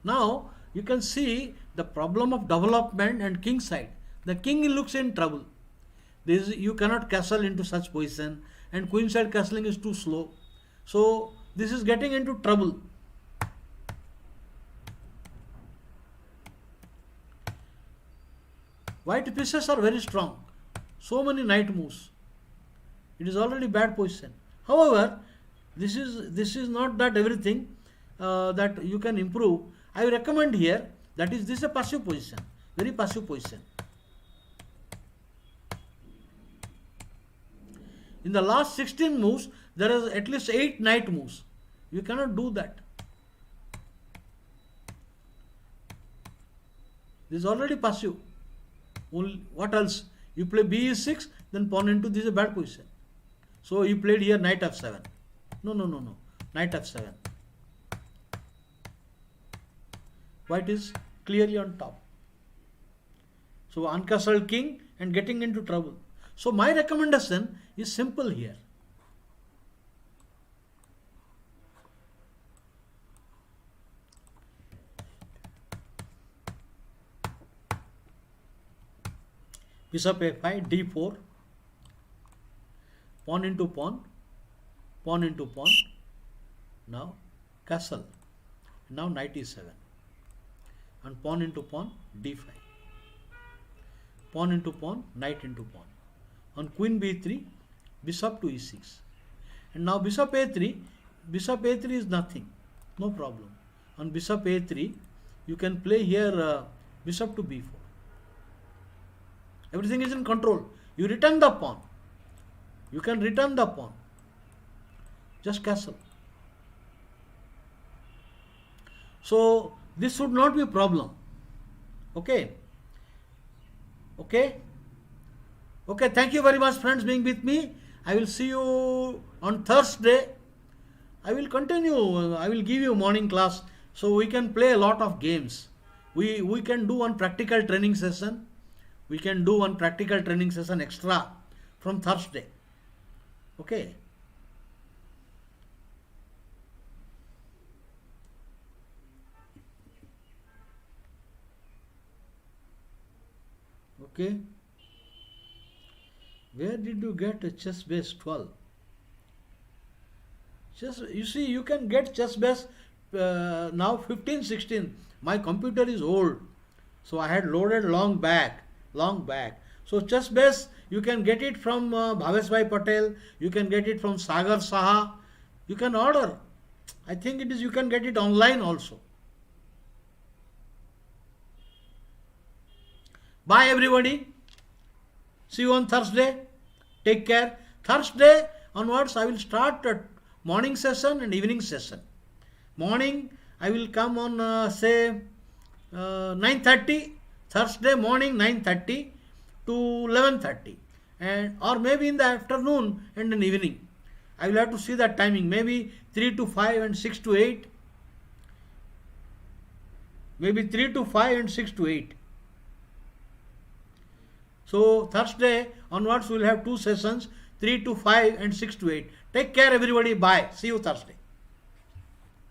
Now you can see the problem of development and king side. The king looks in trouble. You cannot castle into such position, and queen side castling is too slow. So this is getting into trouble. White pieces are very strong. So many knight moves. It is already bad position. However, this is not that everything that you can improve. I recommend here, that is, this is a passive position, very passive position. In the last 16 moves, there is at least 8 knight moves. You cannot do that. This is already passive. Only, what else? You play B is 6, then pawn into this is a bad position. So you played here knight f7. No. Knight f7. White is clearly on top. So uncastled king and getting into trouble. So my recommendation is simple here. Bishop a5, d4, pawn into pawn, pawn into pawn. Now castle. Now knight e7. And pawn into pawn, d5. Pawn into pawn, knight into pawn. On queen b3, bishop to e6. And now bishop a3 is nothing, no problem. On bishop a3, you can play here Bishop to b4. Everything is in control. You return the pawn. You can return the pawn. Just castle. So this should not be a problem. Okay. Okay. Okay. Thank you very much, friends, being with me. I will see you on Thursday. I will continue. I will give you morning class so we can play a lot of games. We can do one practical training session. We can do one practical training session extra from Thursday. Okay. Okay. Where did you get a chess base 12? Chess, you see, you can get chess base now 15, 16. My computer is old, so I had loaded long back. So chess base, you can get it from Bhavesh Bhai Patel. You can get it from Sekhar Sahu. You can order. I think it is. You can get it online also. Bye everybody. See you on Thursday. Take care. Thursday onwards I will start a morning session and evening session. Morning I will come on say 9:30. Thursday morning 9:30 to 11:30, and or maybe in the afternoon and in evening. I will have to see that timing. Maybe 3 to 5 and 6 to 8. Maybe 3 to 5 and 6 to 8. So Thursday onwards we will have two sessions, 3 to 5 and 6 to 8. Take care everybody. Bye. See you Thursday.